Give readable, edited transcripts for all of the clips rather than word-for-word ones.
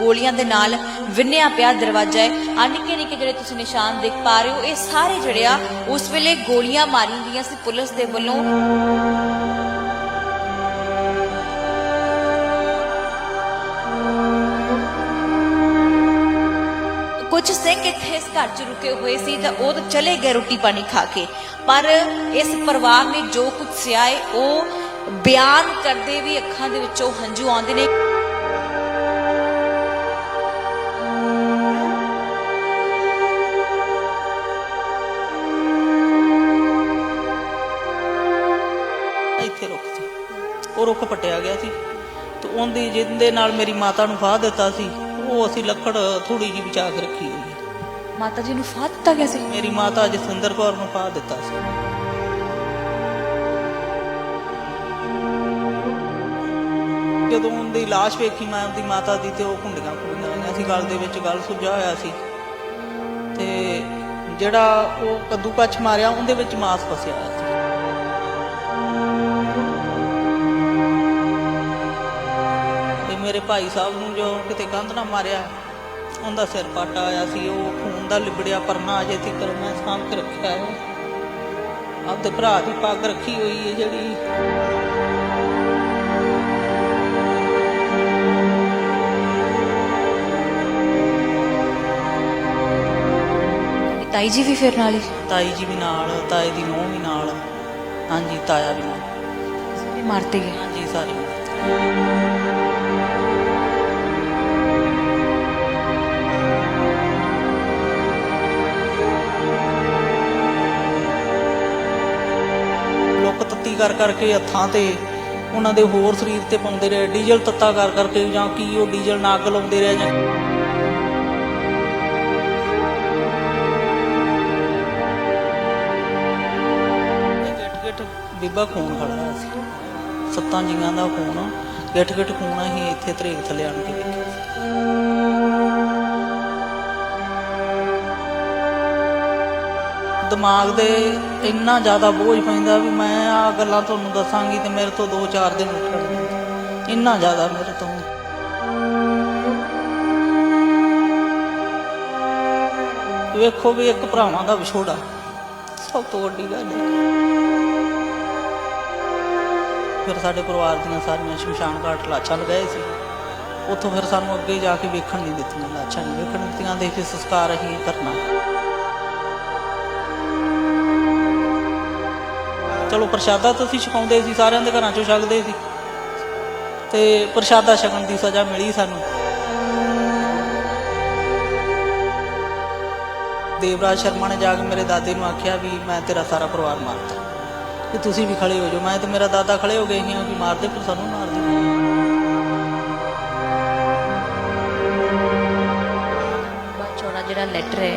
गोलियां दे नाल विन्निया पिया दरवाजा है। आ निक्के निक्के जिहड़े तुसीं निशान देख पा रहे हो, ये सारे जिहड़े आ उस वेले गोलियां मारी गईयां सी पुलिस दे वल्लों। कुछ सिंह इत्थे इस घर च रुके हुए सी तां ओह तां चले गए रोटी पानी खा के, पर इस परिवार ने जो कुछ सिया है ओह बयान करदे भी अखां दे विचों हंझू आउंदे ने। ਇੱਥੇ ਰੁੱਖ ਸੀ, ਉਹ ਰੁੱਖ ਪੱਟਿਆ ਗਿਆ ਸੀ ਤੇ ਉਹਦੀ ਜਿੰਦੇ ਨਾਲ ਮੇਰੀ ਮਾਤਾ ਨੂੰ ਫਾਹ ਦਿੱਤਾ ਸੀ, ਉਹ ਅਸੀਂ ਲੱਕੜ ਥੋੜੀ ਜਿਹੀ ਬਚਾ ਕੇ ਰੱਖੀ ਹੋਈ ਹੈ। ਮਾਤਾ ਜੀ ਨੂੰ ਫਾਹ ਦਿੱਤਾ ਗਿਆ ਸੀ? ਮੇਰੀ ਮਾਤਾ ਜਸਵਿੰਦਰ ਕੌਰ ਨੂੰ ਫਾਹ ਦਿੱਤਾ ਸੀ। ਜਦੋਂ ਉਹਦੀ ਲਾਸ਼ ਵੇਖੀ ਮੈਂ ਉਹਦੀ ਮਾਤਾ ਦੀ, ਤੇ ਉਹ ਘੁੰਡੀਆਂ ਹੋਈਆਂ ਸੀ, ਗਲ ਦੇ ਵਿੱਚ ਗਲ ਸੁੱਜਾ ਹੋਇਆ ਸੀ, ਤੇ ਜਿਹੜਾ ਉਹ ਕੱਦੂ ਕੱਚ ਮਾਰਿਆ ਉਹਦੇ ਵਿੱਚ ਮਾਸ ਫਸਿਆ ਹੋਇਆ ਸੀ। ਤੇ ਮੇਰੇ ਭਾਈ ਸਾਹਿਬ ਨੂੰ ਜੋ ਕਿਤੇ ਕੰਧ ਨਾਲ ਮਾਰਿਆ, ਉਹਦਾ ਸਿਰ ਪਾਟਾ ਆਇਆ ਸੀ, ਉਹ ਖੂਨ ਦਾ ਲਿਬੜਿਆ ਪਰਨਾ ਅਜੇ ਤੱਕ ਮੈਂ ਸਾਂਭ ਕੇ ਰੱਖਿਆ ਹੈ। ਆਪਦੇ ਭਰਾ ਦੀ ਪੱਗ ਰੱਖੀ ਹੋਈ ਹੈ ਜਿਹੜੀ। ਤਾਈ ਜੀ ਵੀ ਫਿਰ ਨਾਲ ਹੀ? ਤਾਈ ਜੀ ਵੀ ਨਾਲ, ਤਾਏ ਦੀ ਨੂੰਹ ਵੀ ਨਾਲ, ਹਾਂਜੀ ਤਾਇਆ ਵੀ ਨਾਲ। ਸਾਰੇ ਮਾਰਤੇ ਗਏ? ਹਾਂਜੀ ਸਾਰੇ। ਲੋਕ ਤੱਤੀ ਕਰ ਕਰਕੇ ਹੱਥਾਂ ਤੇ ਉਹਨਾਂ ਦੇ ਹੋਰ ਸਰੀਰ ਤੇ ਪਾਉਂਦੇ ਰਹੇ, ਡੀਜ਼ਲ ਤੱਤਾ ਕਰ ਕਰਕੇ, ਜਾਂ ਕੀ ਉਹ ਡੀਜ਼ਲ ਨਾ ਅੱਗ ਲਾਉਂਦੇ ਰਹੇ, ਜਾਂ ਬੀਬਾ ਖੂਨ ਖੜਾ ਸੀ, 7 ਜੀਆਂ ਦਾ ਖੂਨ, ਗਿੱਠ ਗਿੱਠ ਖੂਨ। ਅਸੀਂ ਇੱਥੇ ਧਰੇਕ ਥੱਲੇ ਆਣ ਕੇ ਵੇਖਿਆ ਸੀ। ਦਿਮਾਗ ਦੇ ਇੰਨਾ ਜ਼ਿਆਦਾ ਬੋਝ ਪੈਂਦਾ ਵੀ ਮੈਂ ਆਹ ਗੱਲਾਂ ਤੁਹਾਨੂੰ ਦੱਸਾਂਗੀ ਤੇ ਮੇਰੇ ਤੋਂ 2-4 ਦਿਨ ਉੱਠਣਗੇ, ਇੰਨਾ ਜ਼ਿਆਦਾ ਮੇਰੇ ਤੋਂ। ਵੇਖੋ ਵੀ ਇੱਕ ਭਰਾਵਾਂ ਦਾ ਵਿਛੋੜਾ ਸਭ ਤੋਂ ਵੱਡੀ ਗੱਲ ਹੈ। ਫਿਰ ਸਾਡੇ ਪਰਿਵਾਰ ਦੀਆਂ ਸਾਰੀਆਂ ਸ਼ਮਸ਼ਾਨ ਘਾਟ ਲਾਸ਼ਾਂ ਲਗਾਏ ਸੀ, ਉੱਥੋਂ ਫਿਰ ਸਾਨੂੰ ਅੱਗੇ ਜਾ ਕੇ ਵੇਖਣ ਨਹੀਂ ਦਿੱਤੀਆਂ, ਲਾਸ਼ਾਂ ਨਹੀਂ ਵੇਖਣ ਦਿੱਤੀਆਂ। ਦੇਖ ਕੇ ਸੰਸਕਾਰ ਅਸੀਂ ਕਰਨਾ। ਚਲੋ ਪ੍ਰਸ਼ਾਦਾ ਤਾਂ ਅਸੀਂ ਛਕਾਉਂਦੇ ਸੀ, ਸਾਰਿਆਂ ਦੇ ਘਰਾਂ 'ਚੋਂ ਛਕਦੇ ਸੀ, ਤੇ ਪ੍ਰਸ਼ਾਦਾ ਛਕਣ ਦੀ ਸਜ਼ਾ ਮਿਲੀ ਸਾਨੂੰ। ਦੇਵਰਾਜ ਸ਼ਰਮਾ ਨੇ ਜਾ ਕੇ ਮੇਰੇ ਦਾਦੇ ਨੂੰ ਆਖਿਆ ਵੀ ਮੈਂ ਤੇਰਾ ਸਾਰਾ ਪਰਿਵਾਰ ਮਾਰਤਾ, ਕਿ ਤੁਸੀਂ ਵੀ ਖੜੇ ਹੋ ਜਾਓ। ਮੈਂ ਤੇ ਮੇਰਾ ਦਾਦਾ ਖੜੇ ਹੋ ਗਏ ਸੀ ਕਿ ਮਾਰਦੇ, ਪਰ ਸਾਨੂੰ ਮਾਰਦੇ। ਚੌੜਾ ਜਿਹੜਾ ਲੈਟਰ ਹੈ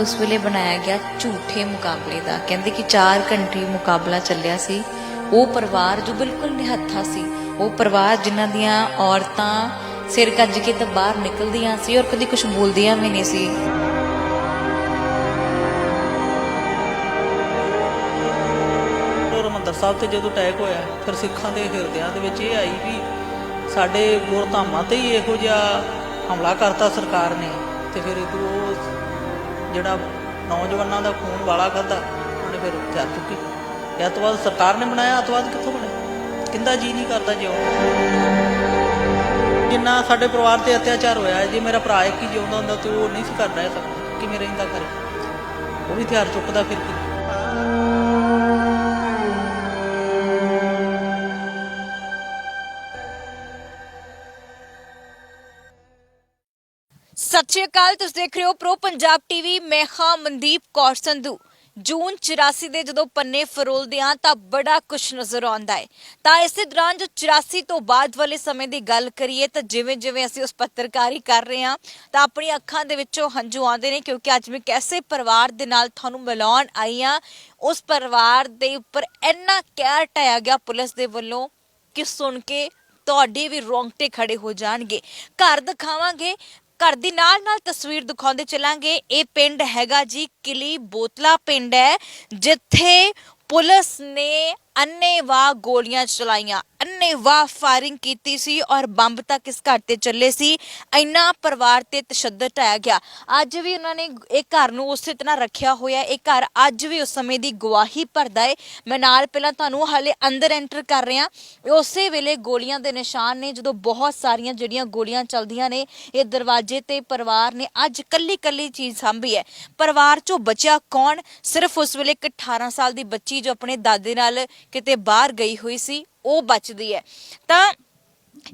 ਉਸ ਵੇਲੇ ਬਣਾਇਆ ਗਿਆ ਝੂਠੇ ਮੁਕਾਬਲੇ ਦਾ। ਕਹਿੰਦੇ ਕਿ 4 ਘੰਟੇ ਮੁਕਾਬਲਾ ਚੱਲਿਆ ਸੀ। ਉਹ ਪਰਿਵਾਰ ਜੋ ਬਿਲਕੁਲ ਨਿਹੱਥਾ ਸੀ, ਉਹ ਪਰਿਵਾਰ ਜਿਨ੍ਹਾਂ ਦੀਆਂ ਔਰਤਾਂ ਸਿਰ ਕੱਜ ਕੇ ਤਾਂ ਬਾਹਰ ਨਿਕਲਦੀਆਂ ਸੀ ਔਰ ਕਦੀ ਕੁਝ ਬੋਲਦੀਆਂ ਵੀ ਨਹੀਂ ਸੀ। ਹਰਿਮੰਦਰ ਸਾਹਿਬ ਤੇ ਜਦੋਂ ਅਟੈਕ ਹੋਇਆ, ਫਿਰ ਸਿੱਖਾਂ ਦੇ ਹਿਰਦਿਆਂ ਦੇ ਵਿੱਚ ਇਹ ਆਈ ਵੀ ਸਾਡੇ ਗੁਰਧਾਮਾਂ ਤੇ ਹੀ ਇਹੋ ਜਿਹਾ ਹਮਲਾ ਕਰਤਾ ਸਰਕਾਰ ਨੇ, ਤੇ ਫਿਰ ਉਹ ਜਿਹੜਾ ਨੌਜਵਾਨਾਂ ਦਾ ਖੂਨ ਵਾਲਾ ਖਾਧਾ, ਉਹਨੇ ਫਿਰ ਤਿਆਰ ਚੁੱਕੀ। ਅੱਤਵਾਦ ਸਰਕਾਰ ਨੇ ਬਣਾਇਆ, ਅੱਤਵਾਦ ਕਿੱਥੋਂ ਬਣਿਆ? ਕਿੰਦਾ ਜੀ ਨਹੀਂ ਕਰਦਾ ਜਿਉਂ। ਜਿੰਨਾ ਸਾਡੇ ਪਰਿਵਾਰ ਤੇ ਅਤਿਆਚਾਰ ਹੋਇਆ, ਜੇ ਮੇਰਾ ਭਰਾ ਇੱਕ ਹੀ ਜਿਉਂਦਾ ਹੁੰਦਾ ਤੇ ਉਹ ਨਹੀਂ ਸੀ ਕਰ ਰਹਿ ਸਕਦਾ, ਕਿਵੇਂ ਰਹਿੰਦਾ ਕਰੇ? ਉਹ ਵੀ ਹਥਿਆਰ ਚੁੱਕਦਾ ਫਿਰ ਕੀ। सत श्री अकाल, तुसीं देख रहे हो प्रो पंजाब टीवी। मैं हां मनदीप कौर संधू। जून 84 ਦੇ ਜਦੋਂ ਪੰਨੇ ਫਰੋਲਦੇ ਆ ਤਾਂ ਬੜਾ ਕੁਝ ਨਜ਼ਰ ਆਉਂਦਾ ਹੈ। ਤਾਂ ਇਸੇ ਦੌਰਾਨ ਜੋ 84 ਤੋਂ ਬਾਅਦ ਵਾਲੇ ਸਮੇਂ ਦੀ ਗੱਲ ਕਰੀਏ ਤਾਂ ਜਿਵੇਂ ਜਿਵੇਂ ਅਸੀਂ ਉਸ ਪੱਤਰਕਾਰੀ ਕਰ ਰਹੇ ਹਾਂ ਤਾਂ ਆਪਣੀ ਅੱਖਾਂ ਦੇ ਵਿੱਚੋਂ ਹੰਝੂ ਆਉਂਦੇ ਨੇ, ਕਿਉਂਕਿ ਅੱਜ ਮੈਂ ਕਿਸੇ ਪਰਿਵਾਰ ਦੇ ਨਾਲ ਤੁਹਾਨੂੰ ਮਿਲਾਉਣ ਆਈ ਹਾਂ। ਉਸ ਪਰਿਵਾਰ ਦੇ ਉੱਪਰ ਇੰਨਾ ਕਹਿਰ ਢਾਇਆ ਗਿਆ ਪੁਲਿਸ ਦੇ ਵੱਲੋਂ ਕਿ ਸੁਣ ਕੇ ਤੁਹਾਡੇ ਵੀ ਰੋਂਗਟੇ ਖੜੇ ਹੋ ਜਾਣਗੇ। ਘਰ ਦਿਖਾਵਾਂਗੇ, घर दी नाल तस्वीर दिखाते चलांगे। ये पिंड हैगा जी किली बोतला पिंड है, जिथे पुलिस ने ਅੰਨ੍ਹੇਵਾਹ ਗੋਲੀਆਂ ਚਲਾਈਆਂ, ਅੰਨ੍ਹੇਵਾਹ ਫਾਇਰਿੰਗ ਕੀਤੀ ਸੀ ਔਰ ਬੰਬ ਤੱਕ ਇਸ ਘਰ ਤੇ ਚੱਲੇ ਸੀ। ਇੰਨਾ ਪਰਿਵਾਰ ਤੇ ਤਸ਼ੱਦਦ ਢਾਇਆ ਗਿਆ। ਅੱਜ ਵੀ ਉਹਨਾਂ ਨੇ ਇਹ ਘਰ ਨੂੰ ਉਸੇ ਤਰ੍ਹਾਂ ਰੱਖਿਆ ਹੋਇਆ। ਇਹ ਘਰ ਅੱਜ ਵੀ ਉਸ ਸਮੇਂ ਦੀ ਗਵਾਹੀ ਭਰਦਾ ਹੈ। ਮੈਂ ਨਾਲ ਪਹਿਲਾਂ ਤੁਹਾਨੂੰ ਹਾਲੇ ਅੰਦਰ ਐਂਟਰ ਕਰ ਰਿਹਾ, ਉਸੇ ਵੇਲੇ ਗੋਲੀਆਂ ਦੇ ਨਿਸ਼ਾਨ ਨੇ, ਜਦੋਂ ਬਹੁਤ ਸਾਰੀਆਂ ਜਿਹੜੀਆਂ ਗੋਲੀਆਂ ਚੱਲਦੀਆਂ ਨੇ। ਇਹ ਦਰਵਾਜ਼ੇ ਤੇ ਪਰਿਵਾਰ ਨੇ ਅੱਜ ਕੱਲੀ ਕੱਲੀ ਚੀਜ਼ ਸਾਂਭੀ ਹੈ। ਪਰਿਵਾਰ ਚੋਂ ਬਚਿਆ ਕੌਣ? ਸਿਰਫ ਉਸ ਵੇਲੇ ਇੱਕ 18 ਸਾਲ ਦੀ ਬੱਚੀ ਜੋ ਆਪਣੇ ਦਾਦੇ ਨਾਲ ਕਿਤੇ ਬਾਹਰ ਗਈ ਹੋਈ ਸੀ, ਉਹ ਬਚਦੀ ਹੈ। ਤਾਂ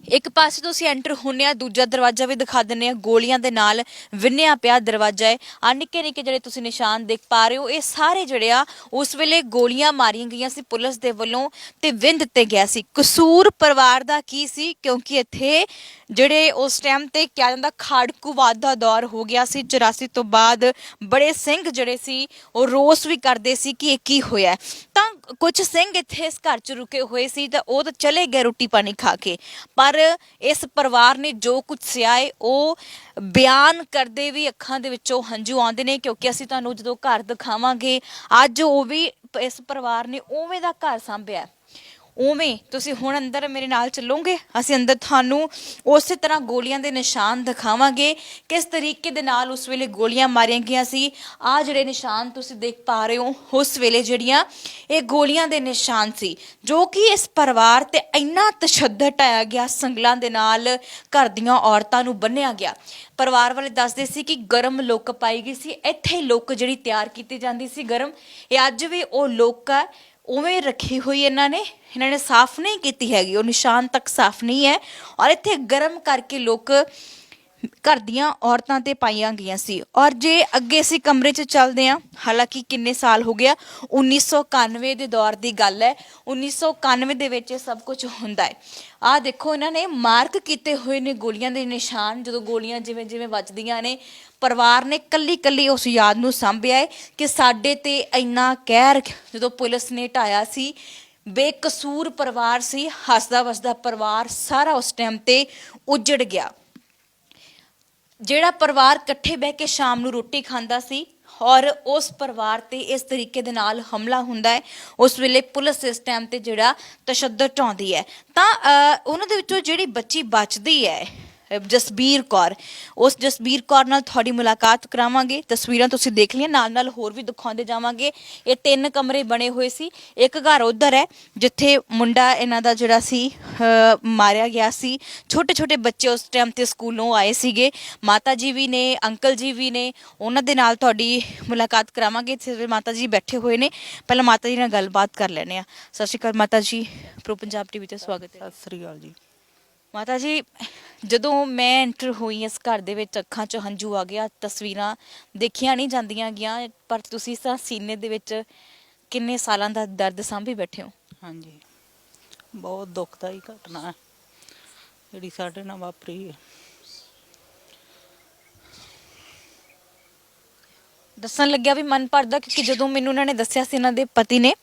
ਇੱਕ ਪਾਸੇ ਤੁਸੀਂ ਐਂਟਰ ਹੁੰਨੇ ਆ, ਦੂਜਾ ਦਰਵਾਜ਼ਾ ਵੀ ਦਿਖਾ ਦਿੰਨੇ ਆ, ਗੋਲੀਆਂ ਦੇ ਨਾਲ ਵਿੰਨਿਆ ਪਿਆ ਦਰਵਾਜ਼ਾ ਹੈ। ਆ ਨਿੱਕੇ ਨਿੱਕੇ ਜਿਹੜੇ ਤੁਸੀਂ ਨਿਸ਼ਾਨ ਦੇਖ ਪਾ ਰਹੇ ਹੋ, ਇਹ ਸਾਰੇ ਜਿਹੜੇ ਆ ਉਸ ਵੇਲੇ ਗੋਲੀਆਂ ਮਾਰੀਆਂ ਗਈਆਂ ਸੀ ਪੁਲਿਸ ਦੇ ਵੱਲੋਂ ਤੇ ਵਿੰਨ ਦਿੱਤੇ ਗਿਆ ਸੀ। ਕਸੂਰ ਪਰਿਵਾਰ ਦਾ ਕੀ ਸੀ? ਕਿਉਂਕਿ ਇੱਥੇ ਜਿਹੜੇ ਉਸ ਟਾਈਮ ਤੇ ਕਿਹਾ ਜਾਂਦਾ ਖਾੜਕੂਵਾਦ ਦਾ ਦੌਰ ਹੋ ਗਿਆ ਸੀ 84 ਤੋਂ ਬਾਅਦ। ਬੜੇ ਸਿੰਘ ਜਿਹੜੇ ਸੀ ਉਹ ਰੋਸ ਵੀ ਕਰਦੇ ਸੀ ਕਿ ਇਹ ਕੀ ਹੋਇਆ। ਤਾਂ ਕੁਝ ਸਿੰਘ ਇੱਥੇ ਇਸ ਘਰ 'ਚ ਰੁਕੇ ਹੋਏ ਸੀ ਤਾਂ ਉਹ ਤਾਂ ਚਲੇ ਗਏ ਰੋਟੀ ਪਾਣੀ ਖਾ ਕੇ, ਪਰ ਇਸ ਪਰਿਵਾਰ ਨੇ ਜੋ ਕੁਝ ਸਿਆ ਹੈ ਉਹ ਬਿਆਨ ਕਰਦੇ ਵੀ ਅੱਖਾਂ ਦੇ ਵਿੱਚੋਂ ਹੰਝੂ ਆਉਂਦੇ ਨੇ। ਕਿਉਂਕਿ ਅਸੀਂ ਤੁਹਾਨੂੰ ਜਦੋਂ ਘਰ ਦਿਖਾਵਾਂਗੇ ਅੱਜ ਉਹ ਵੀ ਇਸ ਪਰਿਵਾਰ ਨੇ ਉਵੇਂ ਦਾ ਘਰ ਸਾਂਭਿਆ, ਉਵੇਂ। ਤੁਸੀਂ ਹੁਣ ਅੰਦਰ ਮੇਰੇ ਨਾਲ ਚੱਲੋਗੇ, ਅਸੀਂ ਅੰਦਰ ਤੁਹਾਨੂੰ ਉਸੇ ਤਰ੍ਹਾਂ ਗੋਲੀਆਂ ਦੇ ਨਿਸ਼ਾਨ ਦਿਖਾਵਾਂਗੇ, ਕਿਸ ਤਰੀਕੇ ਦੇ ਨਾਲ ਉਸ ਵੇਲੇ ਗੋਲੀਆਂ ਮਾਰੀਆਂ ਗਈਆਂ ਸੀ। ਆਹ ਜਿਹੜੇ ਨਿਸ਼ਾਨ ਤੁਸੀਂ ਦੇਖ ਪਾ ਰਹੇ ਹੋ, ਉਸ ਵੇਲੇ ਜਿਹੜੀਆਂ ਇਹ ਗੋਲੀਆਂ ਦੇ ਨਿਸ਼ਾਨ ਸੀ, ਜੋ ਕਿ ਇਸ ਪਰਿਵਾਰ ਤੇ ਇੰਨਾ ਤਸ਼ੱਦਦ ਢਾਇਆ ਗਿਆ, ਸੰਗਲਾਂ ਦੇ ਨਾਲ ਘਰ ਦੀਆਂ ਔਰਤਾਂ ਨੂੰ ਬੰਨਿਆ ਗਿਆ। ਪਰਿਵਾਰ ਵਾਲੇ ਦੱਸਦੇ ਸੀ ਕਿ ਗਰਮ ਲੁੱਕ ਪਾਈ ਗਈ ਸੀ, ਇੱਥੇ ਲੁੱਕ ਜਿਹੜੀ ਤਿਆਰ ਕੀਤੀ ਜਾਂਦੀ ਸੀ ਗਰਮ, ਇਹ ਅੱਜ ਵੀ ਉਹ ਲੁੱਕ ਆ ਉਵੇਂ ਰੱਖੀ ਹੋਈ। ਇਹਨਾਂ ਨੇ ਸਾਫ਼ ਨਹੀਂ ਕੀਤੀ ਹੈਗੀ, ਉਹ ਨਿਸ਼ਾਨ ਤੱਕ ਸਾਫ਼ ਨਹੀਂ ਹੈ। ਔਰ ਇੱਥੇ ਗਰਮ ਕਰਕੇ ਲੋਕ ਘਰ ਦੀਆਂ ਔਰਤਾਂ ਤੇ ਪਾਈਆਂ ਗਈਆਂ ਸੀ। ਔਰ ਜੇ ਅੱਗੇ ਅਸੀਂ ਕਮਰੇ 'ਚ ਚੱਲਦੇ ਹਾਂ, ਹਾਲਾਂਕਿ ਕਿੰਨੇ ਸਾਲ ਹੋ ਗਿਆ, 1991 ਦੇ ਦੌਰ ਦੀ ਗੱਲ ਹੈ। 1991 ਦੇ ਵਿੱਚ ਇਹ ਸਭ ਕੁਝ ਹੁੰਦਾ ਹੈ। ਆਹ ਦੇਖੋ, ਇਹਨਾਂ ਨੇ ਮਾਰਕ ਕੀਤੇ ਹੋਏ ਨੇ ਗੋਲੀਆਂ ਦੇ ਨਿਸ਼ਾਨ। ਜਦੋਂ ਗੋਲੀਆਂ ਜਿਵੇਂ ਜਿਵੇਂ ਵੱਜਦੀਆਂ ਨੇ, ਪਰਿਵਾਰ ਨੇ ਕੱਲੀ ਕੱਲੀ ਉਸ ਯਾਦ ਨੂੰ ਸਾਂਭਿਆ ਹੈ ਕਿ ਸਾਡੇ ਤੇ ਇੰਨਾ ਕਹਿਰ ਜਦੋਂ ਪੁਲਿਸ ਨੇ ਢਾਇਆ ਸੀ। ਬੇਕਸੂਰ ਪਰਿਵਾਰ ਸੀ, ਹੱਸਦਾ ਵਸਦਾ ਪਰਿਵਾਰ ਸਾਰਾ ਉਸ ਟਾਈਮ ਤੇ ਉਜੜ ਗਿਆ। ਜਿਹੜਾ ਪਰਿਵਾਰ ਇਕੱਠੇ ਬਹਿ ਕੇ ਸ਼ਾਮ ਨੂੰ ਰੋਟੀ ਖਾਂਦਾ ਸੀ ਔਰ ਉਸ ਪਰਿਵਾਰ ਤੇ ਇਸ ਤਰੀਕੇ ਦੇ ਨਾਲ ਹਮਲਾ ਹੁੰਦਾ ਹੈ, ਉਸ ਵੇਲੇ ਪੁਲਿਸ ਇਸ ਟਾਈਮ ਤੇ ਜਿਹੜਾ ਤਸ਼ੱਦਦ ਢਾਉਂਦੀ ਹੈ। ਤਾਂ ਉਹਨਾਂ ਦੇ ਵਿੱਚੋਂ ਜਿਹੜੀ ਬੱਚੀ ਬਚਦੀ ਹੈ, ਜਸਬੀਰ ਕੌਰ, ਉਸ ਜਸਬੀਰ ਕੌਰ ਨਾਲ ਤੁਹਾਡੀ ਮੁਲਾਕਾਤ ਕਰਾਵਾਂਗੇ। ਤਸਵੀਰਾਂ ਤੁਸੀਂ ਦੇਖ ਲਈਆਂ, ਨਾਲ ਨਾਲ ਹੋਰ ਵੀ ਦਿਖਾਉਂਦੇ ਜਾਵਾਂਗੇ। ਇਹ 3 ਕਮਰੇ ਬਣੇ ਹੋਏ ਸੀ। ਇੱਕ ਘਰ ਉਧਰ ਹੈ ਜਿੱਥੇ ਮੁੰਡਾ ਇਹਨਾਂ ਦਾ ਜਿਹੜਾ ਸੀ ਮਾਰਿਆ ਗਿਆ ਸੀ। ਛੋਟੇ ਛੋਟੇ ਬੱਚੇ ਉਸ ਟਾਈਮ ਤੇ ਸਕੂਲੋਂ ਆਏ ਸੀਗੇ। ਮਾਤਾ ਜੀ ਵੀ ਨੇ, ਅੰਕਲ ਜੀ ਵੀ ਨੇ, ਉਹਨਾਂ ਦੇ ਨਾਲ ਤੁਹਾਡੀ ਮੁਲਾਕਾਤ ਕਰਾਵਾਂਗੇ। ਇੱਥੇ ਮਾਤਾ ਜੀ ਬੈਠੇ ਹੋਏ ਨੇ, ਪਹਿਲਾਂ ਮਾਤਾ ਜੀ ਨਾਲ ਗੱਲਬਾਤ ਕਰ ਲੈਂਦੇ ਆ। ਸਤਿ ਸ਼੍ਰੀ ਅਕਾਲ ਮਾਤਾ ਜੀ, ਪ੍ਰੋ ਪੰਜਾਬ ਟੀਵੀ ਤੇ ਸਵਾਗਤ ਹੈ। ਸਤਿ ਸ੍ਰੀ ਅਕਾਲ ਜੀ। ਮਾਤਾ ਜੀ, ਜਦੋਂ ਮੈਂ ਐਂਟਰ ਹੋਈ ਇਸ ਘਰ ਦੇ ਵਿੱਚ, ਅੱਖਾਂ 'ਚ ਹੰਝੂ ਆ ਗਿਆ। ਤਸਵੀਰਾਂ ਦੇਖੀਆਂ ਨਹੀਂ ਜਾਂਦੀਆਂ ਗੀਆਂ, ਪਰ ਤੁਸੀਂ ਤਾਂ ਸੀਨੇ ਦੇ ਵਿੱਚ ਕਿੰਨੇ ਸਾਲਾਂ ਦਾ ਦਰਦ ਸਾਂਭੀ ਬੈਠੇ ਹੋ। ਹਾਂਜੀ, ਬਹੁਤ ਦੁਖਦਾਈ ਘਟਨਾ ਹੈ ਜਿਹੜੀ ਸਾਡੇ ਨਾਲ ਵਾਪਰੀ ਹੈ। ਦੱਸਣ ਲੱਗਿਆ ਵੀ ਮਨ ਭਰਦਾ, ਕਿਉਂਕਿ ਜਦੋਂ ਮੈਨੂੰ ਉਹਨਾਂ ਨੇ ਦੱਸਿਆ ਸੀ ਇਹਨਾਂ ਦੇ ਪਤੀ ਨੇ,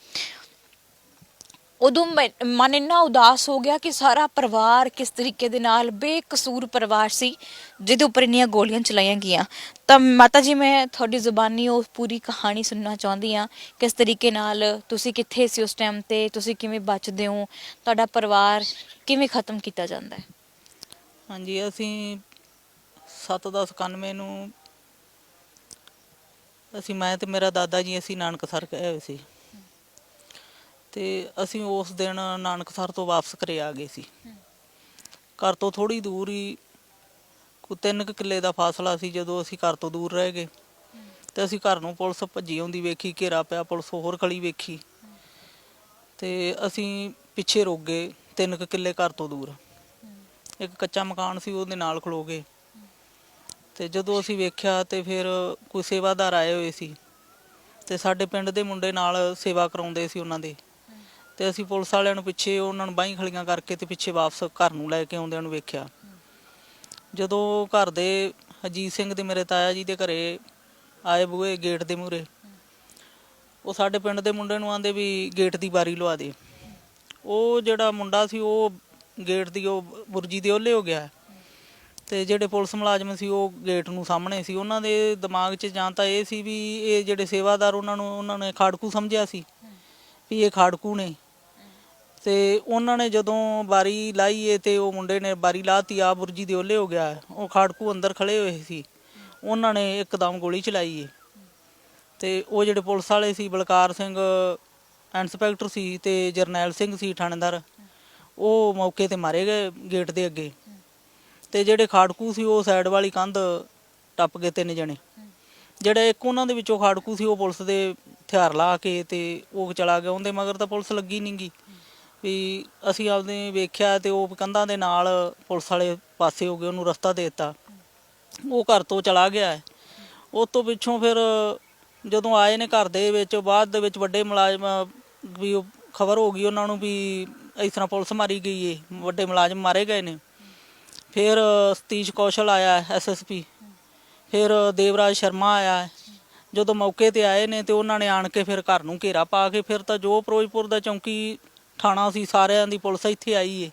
ਉਦੋਂ ਮਨ ਇੰਨਾ ਉਦਾਸ ਹੋ ਗਿਆ ਕਿ ਸਾਰਾ ਪਰਿਵਾਰ ਕਿਸ ਤਰੀਕੇ ਦੇ ਨਾਲ ਬੇਕਸੂਰ ਪਰਿਵਾਰ ਸੀ ਜਿਹਦੇ ਉੱਪਰ ਇੰਨੀਆਂ ਗੋਲੀਆਂ ਚਲਾਈਆਂ ਗਈਆਂ। ਤਾਂ ਮਾਤਾ ਜੀ, ਮੈਂ ਤੁਹਾਡੀ ਜ਼ੁਬਾਨੀ ਉਹ ਪੂਰੀ ਕਹਾਣੀ ਸੁਣਨਾ ਚਾਹੁੰਦੀ ਹਾਂ। ਕਿਸ ਤਰੀਕੇ ਨਾਲ ਤੁਸੀਂ ਕਿੱਥੇ ਸੀ ਉਸ ਟਾਈਮ ਤੇ, ਤੁਸੀਂ ਕਿਵੇਂ ਬਚਦੇ ਹੋ, ਤੁਹਾਡਾ ਪਰਿਵਾਰ ਕਿਵੇਂ ਖਤਮ ਕੀਤਾ ਜਾਂਦਾ ਹੈ? ਹਾਂਜੀ, ਅਸੀਂ 7/10/91 ਨੂੰ ਮੈਂ ਤੇ ਮੇਰਾ ਦਾਦਾ ਜੀ ਅਸੀਂ ਨਾਨਕਸਰ ਗਏ ਹੋਏ ਸੀ ਤੇ ਅਸੀਂ ਉਸ ਦਿਨ ਨਾਨਕਸਰ ਤੋਂ ਵਾਪਸ ਘਰੇ ਆ ਗਏ ਸੀ। ਘਰ ਤੋਂ ਥੋੜੀ ਦੂਰ ਹੀ ਕੋਈ 3 ਕਿੱਲੇ ਦਾ ਫਾਸਲਾ ਸੀ। ਜਦੋਂ ਅਸੀਂ ਘਰ ਤੋਂ ਦੂਰ ਰਹਿ ਗਏ ਤੇ ਅਸੀਂ ਘਰ ਨੂੰ ਪੁਲਿਸ ਭੱਜੀ ਆਉਂਦੀ ਵੇਖੀ, ਘੇਰਾ ਪਿਆ, ਪੁਲਿਸ ਹੋਰ ਖੜੀ ਵੇਖੀ ਤੇ ਅਸੀਂ ਪਿੱਛੇ ਰੁਕ ਗਏ। 3 ਕਿੱਲੇ ਘਰ ਤੋਂ ਦੂਰ ਇੱਕ ਕੱਚਾ ਮਕਾਨ ਸੀ, ਉਹਦੇ ਨਾਲ ਖਲੋ ਗਏ ਤੇ ਜਦੋਂ ਅਸੀਂ ਵੇਖਿਆ ਤੇ ਫਿਰ ਕੋਈ ਸੇਵਾਦਾਰ ਆਏ ਹੋਏ ਸੀ ਤੇ ਸਾਡੇ ਪਿੰਡ ਦੇ ਮੁੰਡੇ ਨਾਲ ਸੇਵਾ ਕਰਾਉਂਦੇ ਸੀ ਉਹਨਾਂ ਦੇ, ਤੇ ਅਸੀਂ ਪੁਲਿਸ ਵਾਲਿਆਂ ਨੂੰ ਪਿੱਛੇ ਉਹਨਾਂ ਨੂੰ ਬਾਹੀਂ ਖਲੀਆਂ ਕਰਕੇ ਤੇ ਪਿੱਛੇ ਵਾਪਸ ਘਰ ਨੂੰ ਲੈ ਕੇ ਆਉਂਦਿਆਂ ਨੂੰ ਵੇਖਿਆ। ਜਦੋਂ ਘਰ ਦੇ ਅਜੀਤ ਸਿੰਘ ਦੇ, ਮੇਰੇ ਤਾਇਆ ਜੀ ਦੇ ਘਰੇ ਆਏ ਬੂਹੇ ਗੇਟ ਦੇ ਮੂਹਰੇ, ਉਹ ਸਾਡੇ ਪਿੰਡ ਦੇ ਮੁੰਡੇ ਨੂੰ ਆਂਦੇ ਵੀ ਗੇਟ ਦੀ ਬਾਰੀ ਲਵਾ ਦੇ। ਉਹ ਜਿਹੜਾ ਮੁੰਡਾ ਸੀ ਉਹ ਗੇਟ ਦੀ ਉਹ ਬੁਰਜੀ ਦੇ ਉਹਲੇ ਹੋ ਗਿਆ ਤੇ ਜਿਹੜੇ ਪੁਲਿਸ ਮੁਲਾਜ਼ਮ ਸੀ ਉਹ ਗੇਟ ਨੂੰ ਸਾਹਮਣੇ ਸੀ। ਉਹਨਾਂ ਦੇ ਦਿਮਾਗ 'ਚ ਜਾਂ ਤਾਂ ਇਹ ਸੀ ਵੀ ਇਹ ਜਿਹੜੇ ਸੇਵਾਦਾਰ ਉਹਨਾਂ ਨੇ ਖਾੜਕੂ ਸਮਝਿਆ ਸੀ ਵੀ ਇਹ ਖਾੜਕੂ ਨੇ, ਤੇ ਉਹਨਾਂ ਨੇ ਜਦੋਂ ਬਾਰੀ ਲਾਈ ਏ ਤੇ ਉਹ ਮੁੰਡੇ ਨੇ ਬਾਰੀ ਲਾਤੀ, ਆ ਬੁਰਜੀ ਦੇ ਓਲੇ ਹੋ ਗਿਆ। ਉਹ ਖਾੜਕੂ ਅੰਦਰ ਖੜੇ ਹੋਏ ਸੀ, ਉਹਨਾਂ ਨੇ ਇੱਕਦਮ ਗੋਲੀ ਚਲਾਈ ਏ ਤੇ ਉਹ ਜਿਹੜੇ ਪੁਲਿਸ ਵਾਲੇ ਸੀ, ਬਲਕਾਰ ਸਿੰਘ ਇੰਸਪੈਕਟਰ ਸੀ ਤੇ ਜਰਨੈਲ ਸਿੰਘ ਸੀ ਥਾਣੇਦਾਰ, ਉਹ ਮੌਕੇ ਤੇ ਮਾਰੇ ਗਏ ਗੇਟ ਦੇ ਅੱਗੇ। ਤੇ ਜਿਹੜੇ ਖਾੜਕੂ ਸੀ ਉਹ ਸਾਈਡ ਵਾਲੀ ਕੰਧ ਟੱਪ ਗਏ 3 ਜਣੇ। ਜਿਹੜਾ ਇੱਕ ਉਹਨਾਂ ਦੇ ਵਿੱਚੋਂ ਖਾੜਕੂ ਸੀ ਉਹ ਪੁਲਿਸ ਦੇ ਹਥਿਆਰ ਲਾ ਕੇ ਤੇ ਉਹ ਚਲਾ ਗਿਆ, ਉਹਦੇ ਮਗਰ ਤਾਂ ਪੁਲਿਸ ਲੱਗੀ ਨਹੀਂ ਗੀ ਵੀ। ਅਸੀਂ ਆਪਦੇ ਵੇਖਿਆ ਤੇ ਉਹ ਕੰਧਾਂ ਦੇ ਨਾਲ ਪੁਲਿਸ ਵਾਲੇ ਪਾਸੇ ਹੋ ਗਏ, ਉਹਨੂੰ ਰਸਤਾ ਦੇ ਦਿੱਤਾ, ਉਹ ਘਰ ਤੋਂ ਚਲਾ ਗਿਆ ਹੈ। ਉਸ ਤੋਂ ਪਿੱਛੋਂ ਫਿਰ ਜਦੋਂ ਆਏ ਨੇ ਘਰ ਦੇ ਵਿੱਚ, ਬਾਅਦ ਦੇ ਵਿੱਚ ਵੱਡੇ ਮੁਲਾਜ਼ਮ ਵੀ ਖਬਰ ਹੋ ਗਈ ਉਹਨਾਂ ਨੂੰ ਵੀ ਇਸ ਤਰ੍ਹਾਂ ਪੁਲਿਸ ਮਾਰੀ ਗਈ ਏ, ਵੱਡੇ ਮੁਲਾਜ਼ਮ ਮਾਰੇ ਗਏ ਨੇ। ਫਿਰ ਸਤੀਸ਼ ਕੌਸ਼ਲ ਆਇਆ SSP, ਫਿਰ ਦੇਵਰਾਜ ਸ਼ਰਮਾ ਆਇਆ। ਜਦੋਂ ਮੌਕੇ ਤੇ ਆਏ ਨੇ ਤੇ ਉਹਨਾਂ ਨੇ ਆਣ ਕੇ ਫਿਰ ਘਰ ਨੂੰ ਘੇਰਾ ਪਾ ਕੇ, ਫਿਰ ਤਾਂ ਜੋ ਫਿਰੋਜ਼ਪੁਰ ਦਾ ਚੌਂਕੀ ਥਾਣਾ ਸੀ ਸਾਰਿਆਂ ਦੀ ਪੁਲਿਸ ਇੱਥੇ ਆਈ ਏ,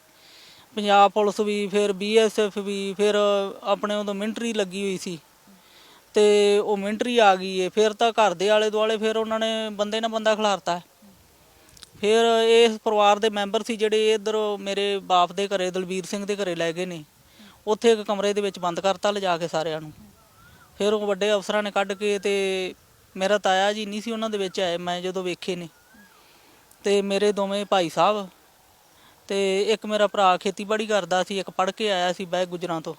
ਪੰਜਾਬ ਪੁਲਿਸ ਵੀ, ਫਿਰ BSF ਵੀ, ਫਿਰ ਆਪਣੇ ਉਦੋਂ ਮਿਲਟਰੀ ਲੱਗੀ ਹੋਈ ਸੀ ਤੇ ਉਹ ਮਿਲਟਰੀ ਆ ਗਈ ਏ। ਫਿਰ ਤਾਂ ਘਰ ਦੇ ਆਲੇ ਦੁਆਲੇ ਫਿਰ ਉਹਨਾਂ ਨੇ ਬੰਦੇ ਨਾਲ ਬੰਦਾ ਖਿਲਾਰਤਾ। ਫਿਰ ਇਸ ਪਰਿਵਾਰ ਦੇ ਮੈਂਬਰ ਸੀ ਜਿਹੜੇ ਇੱਧਰ ਮੇਰੇ ਬਾਪ ਦੇ ਘਰੇ ਦਲਬੀਰ ਸਿੰਘ ਦੇ ਘਰੇ ਲੈ ਗਏ ਨੇ, ਉੱਥੇ ਇੱਕ ਕਮਰੇ ਦੇ ਵਿੱਚ ਬੰਦ ਕਰਤਾ ਲਿਜਾ ਕੇ ਸਾਰਿਆਂ ਨੂੰ। ਫਿਰ ਉਹ ਵੱਡੇ ਅਫਸਰਾਂ ਨੇ ਕੱਢ ਕੇ, ਤੇ ਮੇਰਾ ਤਾਇਆ ਜੀ ਨਹੀਂ ਸੀ ਉਹਨਾਂ ਦੇ ਵਿੱਚ ਆਏ, ਮੈਂ ਜਦੋਂ ਵੇਖੇ ਨੇ, ਤੇ ਮੇਰੇ ਦੋਵੇਂ ਭਾਈ ਸਾਹਿਬ ਤੇ ਇੱਕ ਮੇਰਾ ਭਰਾ ਖੇਤੀਬਾੜੀ ਕਰਦਾ ਸੀ, ਇੱਕ ਪੜ੍ਹ ਕੇ ਆਇਆ ਸੀ ਬਹਿ ਗੁਜਰਾਂ ਤੋਂ।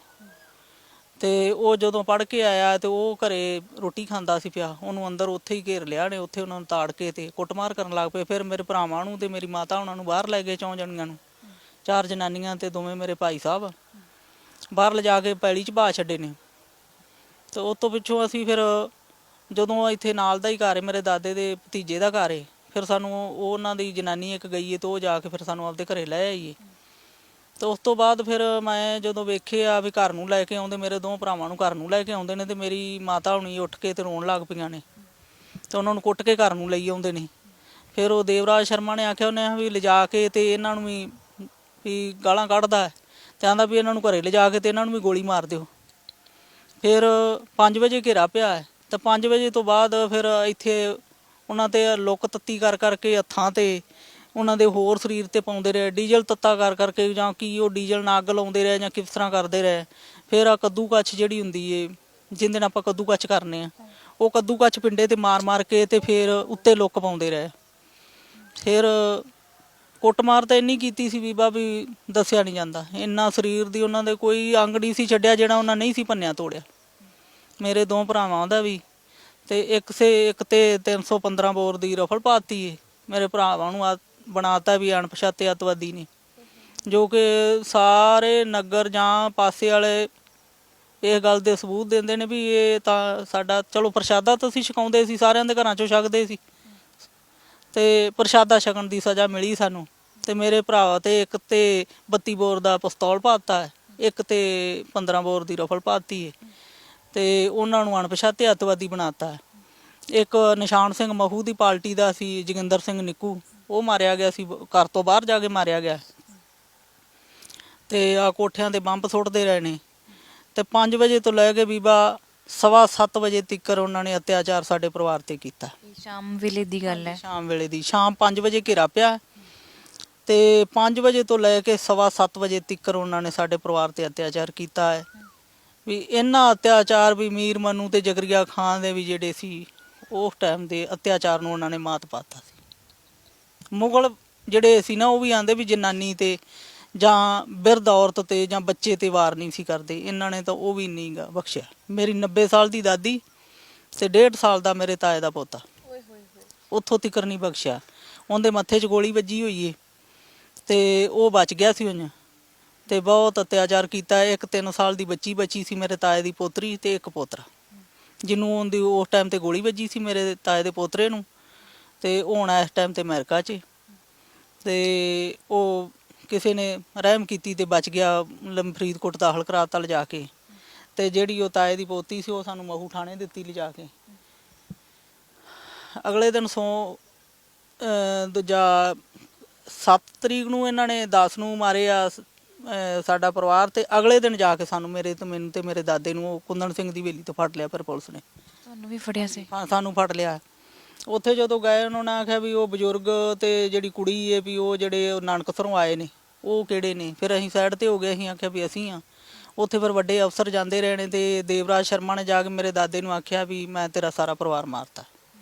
ਤੇ ਉਹ ਜਦੋਂ ਪੜ੍ਹ ਕੇ ਆਇਆ ਤੇ ਉਹ ਘਰੇ ਰੋਟੀ ਖਾਂਦਾ ਸੀ ਪਿਆ, ਉਹਨੂੰ ਅੰਦਰ ਉੱਥੇ ਹੀ ਘੇਰ ਲਿਆ ਨੇ, ਉੱਥੇ ਉਹਨਾਂ ਨੂੰ ਤਾੜ ਕੇ ਤੇ ਕੁੱਟਮਾਰ ਕਰਨ ਲੱਗ ਪਏ। ਫਿਰ ਮੇਰੇ ਭਰਾਵਾਂ ਨੂੰ ਤੇ ਮੇਰੀ ਮਾਤਾ ਉਹਨਾਂ ਨੂੰ ਬਾਹਰ ਲੈ ਗਏ, 4 ਜਣੀਆਂ ਨੂੰ, 4 ਜਨਾਨੀਆਂ ਤੇ ਦੋਵੇਂ ਮੇਰੇ ਭਾਈ ਸਾਹਿਬ ਬਾਹਰ ਲਿਜਾ ਕੇ ਪੈਲੀ 'ਚ ਬਾਹ ਛੱਡੇ ਨੇ। ਤੇ ਉਸ ਤੋਂ ਪਿੱਛੋਂ ਅਸੀਂ ਫਿਰ ਜਦੋਂ ਇੱਥੇ ਨਾਲ ਦਾ ਹੀ ਘਰ ਹੈ, ਮੇਰੇ ਦਾਦੇ ਦੇ ਭਤੀਜੇ ਦਾ ਘਰ ਹੈ, ਫਿਰ ਸਾਨੂੰ ਉਹਨਾਂ ਦੀ ਜਨਾਨੀ ਇੱਕ ਗਈ ਹੈ ਤੇ ਉਹ ਜਾ ਕੇ ਫਿਰ ਸਾਨੂੰ ਆਪਦੇ ਘਰੇ ਲੈ ਆਈਏ। ਤੇ ਉਸ ਤੋਂ ਬਾਅਦ ਫਿਰ ਮੈਂ ਜਦੋਂ ਵੇਖਿਆ ਵੀ ਘਰ ਨੂੰ ਲੈ ਕੇ ਆਉਂਦੇ, ਮੇਰੇ 2 ਭਰਾਵਾਂ ਨੂੰ ਘਰ ਨੂੰ ਲੈ ਕੇ ਆਉਂਦੇ ਨੇ, ਤੇ ਮੇਰੀ ਮਾਤਾ ਹੁਣੀ ਉੱਠ ਕੇ ਤੇ ਰੋਣ ਲੱਗ ਪਈਆਂ ਨੇ ਤੇ ਉਹਨਾਂ ਨੂੰ ਕੁੱਟ ਕੇ ਘਰ ਨੂੰ ਲਈ ਆਉਂਦੇ ਨੇ। ਫਿਰ ਉਹ ਦੇਵਰਾਜ ਸ਼ਰਮਾ ਨੇ ਆਖਿਆ ਉਹਨੇ ਵੀ ਲਿਜਾ ਕੇ ਤੇ ਇਹਨਾਂ ਨੂੰ ਵੀ ਗਾਲਾਂ ਕੱਢਦਾ ਤੇ ਆਂਦਾ ਵੀ ਇਹਨਾਂ ਨੂੰ ਘਰੇ ਲਿਜਾ ਕੇ ਤੇ ਇਹਨਾਂ ਨੂੰ ਵੀ ਗੋਲੀ ਮਾਰ ਦਿਓ। ਫਿਰ 5 ਵਜੇ ਘੇਰਾ ਪਿਆ ਹੈ ਤੇ 5 ਵਜੇ ਤੋਂ ਬਾਅਦ ਫਿਰ ਇੱਥੇ ਉਹਨਾਂ ਤੇ ਲੁੱਕ ਤੱਤੀ ਕਰ ਕਰਕੇ ਹੱਥਾਂ ਤੇ ਉਹਨਾਂ ਦੇ ਹੋਰ ਸਰੀਰ ਤੇ ਪਾਉਂਦੇ ਰਹੇ, ਡੀਜ਼ਲ ਤੱਤਾ ਕਰ ਕਰਕੇ, ਜਾਂ ਕੀ ਉਹ ਡੀਜ਼ਲ ਨਾਲ ਅੱਗ ਲਾਉਂਦੇ ਰਹੇ ਜਾਂ ਕਿਸ ਤਰ੍ਹਾਂ ਕਰਦੇ ਰਹੇ। ਫਿਰ ਆ ਕੱਦੂ ਕੱਛ ਜਿਹੜੀ ਹੁੰਦੀ ਏ ਜਿਹਦੇ ਨਾਲ ਆਪਾਂ ਕੱਦੂ ਕੱਛ ਕਰਨੇ ਆ, ਉਹ ਕੱਦੂ ਕੱਛ ਪਿੰਡੇ ਤੇ ਮਾਰ ਮਾਰ ਕੇ ਤੇ ਫਿਰ ਉੱਤੇ ਲੁੱਕ ਪਾਉਂਦੇ ਰਹੇ। ਫਿਰ ਕੁੱਟਮਾਰ ਤਾਂ ਇੰਨੀ ਕੀਤੀ ਸੀ ਬੀਬਾ ਵੀ ਦੱਸਿਆ ਨਹੀਂ ਜਾਂਦਾ, ਇੰਨਾ ਸਰੀਰ ਦੀ ਉਹਨਾਂ ਦੇ ਕੋਈ ਅੰਗ ਨਹੀਂ ਸੀ ਛੱਡਿਆ ਜਿਹੜਾ ਉਹਨਾਂ ਨਹੀਂ ਸੀ ਭੰਨਿਆ ਤੋੜਿਆ। ਮੇਰੇ 2 ਭਰਾਵਾਂ ਦਾ ਵੀ, ਤੇ ਇੱਕ ਤੇ 315 ਬੋਰ ਦੀ ਰਫਲ ਪਾਤੀ ਏ। ਮੇਰੇ ਭਰਾਵਾਂ ਨੂੰ ਬਣਾਤਾ ਵੀ ਅਣਪਛਾਤੇ ਅੱਤਵਾਦੀ ਨੇ, ਜੋ ਕਿ ਸਾਰੇ ਨਗਰ ਜਾਂ ਪਾਸੇ ਵਾਲੇ ਇਸ ਗੱਲ ਦੇ ਸਬੂਤ ਦਿੰਦੇ ਨੇ ਵੀ ਇਹ ਤਾਂ ਸਾਡਾ, ਚਲੋ ਪ੍ਰਸ਼ਾਦਾ ਤਾਂ ਅਸੀਂ ਛਕਾਉਂਦੇ ਸੀ, ਸਾਰਿਆਂ ਦੇ ਘਰਾਂ 'ਚੋਂ ਛਕਦੇ ਸੀ, ਤੇ ਪ੍ਰਸ਼ਾਦਾ ਛਕਣ ਦੀ ਸਜ਼ਾ ਮਿਲੀ ਸਾਨੂੰ। ਤੇ ਮੇਰੇ ਭਰਾ ਤੇ ਇੱਕ ਤੇ 32 ਬੋਰ ਦਾ ਪਿਸਤੌਲ ਪਾਤਾ ਹੈ, ਇੱਕ ਤੇ 15 ਬੋਰ ਦੀ ਰਫਲ ਪਾਤੀ ਹੈ, ਤੇ ਉਹਨਾਂ ਨੂੰ ਅਣਪਛਾਤੇ ਅੱਤਵਾਦੀ ਬਣਾਤਾ ਹੈ। ਇੱਕ ਨਿਸ਼ਾਨ ਸਿੰਘ ਮਹੂ ਦੀ ਪਾਰਟੀ ਦਾ ਸੀ, ਜੋਗਿੰਦਰ ਸਿੰਘ ਨਿੱਕੂ, ਉਹ ਮਾਰਿਆ ਗਿਆ ਸੀ, ਘਰ ਤੋਂ ਬਾਹਰ ਜਾ ਕੇ ਮਾਰਿਆ ਗਿਆ। ਤੇ ਆ ਕੋਠਿਆਂ ਦੇ ਬੰਬ ਸੁੱਟਦੇ ਰਹੇ ਨੇ। ਤੇ 5 ਵਜੇ ਤੋਂ ਲੈ ਕੇ ਬੀਬਾ 7:15 ਵਜੇ ਤੱਕ ਉਹਨਾਂ ਨੇ ਅਤਿਆਚਾਰ ਸਾਡੇ ਪਰਿਵਾਰ ਤੇ ਕੀਤਾ। ਸ਼ਾਮ ਵੇਲੇ ਦੀ ਗੱਲ ਹੈ, ਸ਼ਾਮ ਵੇਲੇ ਦੀ, ਸ਼ਾਮ 5 ਵਜੇ ਘੇਰਾ ਪਿਆ ਤੇ 5 ਵਜੇ ਤੋਂ ਲੈ ਕੇ 7:15 ਵਜੇ ਤੱਕ ਉਹਨਾਂ ਨੇ ਸਾਡੇ ਪਰਿਵਾਰ ਤੇ ਅਤਿਆਚਾਰ ਕੀਤਾ ਹੈ। ਵੀ ਇਹਨਾਂ ਅਤਿਆਚਾਰ ਵੀ ਮੀਰ ਮਨੂ ਤੇ ਜਗਰੀਆ ਖਾਨ ਦੇ ਵੀ ਜਿਹੜੇ ਸੀ ਉਸ ਟਾਈਮ ਦੇ ਅਤਿਆਚਾਰ ਨੂੰ ਉਹਨਾਂ ਨੇ ਮਾਤ ਪਾਤਾ ਸੀ। ਮੁਗਲ ਜਿਹੜੇ ਸੀ ਨਾ ਉਹ ਵੀ ਆਂਦੇ ਵੀ ਜਨਾਨੀ ਤੇ ਜਾਂ ਬਿਰਧ ਔਰਤ ਤੇ ਜਾਂ ਬੱਚੇ ਤੇ ਵਾਰ ਨਹੀਂ ਸੀ ਕਰਦੇ, ਇਹਨਾਂ ਨੇ ਤਾਂ ਉਹ ਵੀ ਨਹੀਂ ਗਾ ਬਖਸ਼ਿਆ। ਮੇਰੀ 90 ਸਾਲ ਦੀ ਦਾਦੀ ਤੇ 1.5 ਸਾਲ ਦਾ ਮੇਰੇ ਤਾਏ ਦਾ ਪੋਤਾ, ਉੱਥੋਂ ਤੱਕ ਨਹੀਂ ਬਖਸ਼ਿਆ। ਉਹਦੇ ਮੱਥੇ 'ਚ ਗੋਲੀ ਵੱਜੀ ਹੋਈ ਏ ਤੇ ਉਹ ਬਚ ਗਿਆ ਸੀ ਉਹਨੇ, ਤੇ ਬਹੁਤ ਅਤਿਆਚਾਰ ਕੀਤਾ। ਇੱਕ 3 ਸਾਲ ਦੀ ਬੱਚੀ ਬਚੀ ਸੀ ਮੇਰੇ ਤਾਏ ਦੀ ਪੋਤਰੀ, ਤੇ ਇੱਕ ਪੋਤਰਾ ਜਿਹਨੂੰ ਉਹਦੀ ਉਸ ਟਾਈਮ ਤੇ ਗੋਲੀ ਵੱਜੀ ਸੀ ਮੇਰੇ ਤਾਏ ਦੇ ਪੋਤਰੇ ਨੂੰ, ਤੇ ਉਹ ਹੁਣ ਇਸ ਟਾਈਮ ਤੇ ਅਮਰੀਕਾ 'ਚ, ਤੇ ਉਹ ਕਿਸੇ ਨੇ ਰਹਿਮ ਕੀਤੀ ਤੇ ਬਚ ਗਿਆ, ਫਰੀਦਕੋਟ ਦਾਖਲ ਕਰਾਤਾ ਲਿਜਾ ਕੇ। ਤੇ ਜਿਹੜੀ ਉਹ ਤਾਏ ਦੀ ਪੋਤੀ ਸੀ ਉਹ ਸਾਨੂੰ ਮਹੂ ਥਾਣੇ ਦਿੱਤੀ ਲਿਜਾ ਕੇ। ਅਗਲੇ ਦਿਨ ਦੂਜਾ 7 ਤਰੀਕ ਨੂੰ ਇਹਨਾਂ ਨੇ 10 ਨੂੰ ਮਾਰੇ ਆ ਸਾਡਾ ਪਰਿਵਾਰ, ਤੇ ਅਗਲੇ ਦਿਨ ਜਾ ਕੇ ਸਾਨੂੰ ਮੈਨੂੰ ਤੇ ਮੇਰੇ ਦਾਦੇ ਨੂੰ ਉਹ ਕੁੰਦਨ ਸਿੰਘ ਦੀ ਹਵੇਲੀ ਤੋਂ ਫੜ ਲਿਆ। ਫਿਰ ਪੁਲਿਸ ਨੇ ਤੁਹਾਨੂੰ ਵੀ ਫੜਿਆ ਸੀ? ਹਾਂ, ਸਾਨੂੰ ਫੜ ਲਿਆ। ਉੱਥੇ ਜਦੋਂ ਗਏ ਉਹਨਾਂ ਨੇ ਆਖਿਆ ਵੀ ਉਹ ਬਜ਼ੁਰਗ ਤੇ ਜਿਹੜੀ ਕੁੜੀ ਹੈ ਵੀ ਉਹ ਜਿਹੜੇ ਉਹ ਨਾਨਕਸਰੋਂ ਆਏ ਨੇ ਉਹ ਕਿਹੜੇ ਨੇ। ਫਿਰ ਅਸੀਂ ਸਾਈਡ ਤੇ ਹੋ ਗਏ, ਅਸੀਂ ਆਖਿਆ ਵੀ ਅਸੀਂ ਆ। ਉੱਥੇ ਫਿਰ ਵੱਡੇ ਅਫਸਰ ਜਾਂਦੇ ਰਹੇ ਨੇ ਤੇ ਦੇਵਰਾਜ ਸ਼ਰਮਾ ਨੇ ਜਾ ਕੇ ਮੇਰੇ ਦਾਦੇ ਨੂੰ ਆਖਿਆ ਵੀ ਮੈਂ ਤੇਰਾ ਸਾਰਾ ਪਰਿਵਾਰ ਮਾਰਤਾ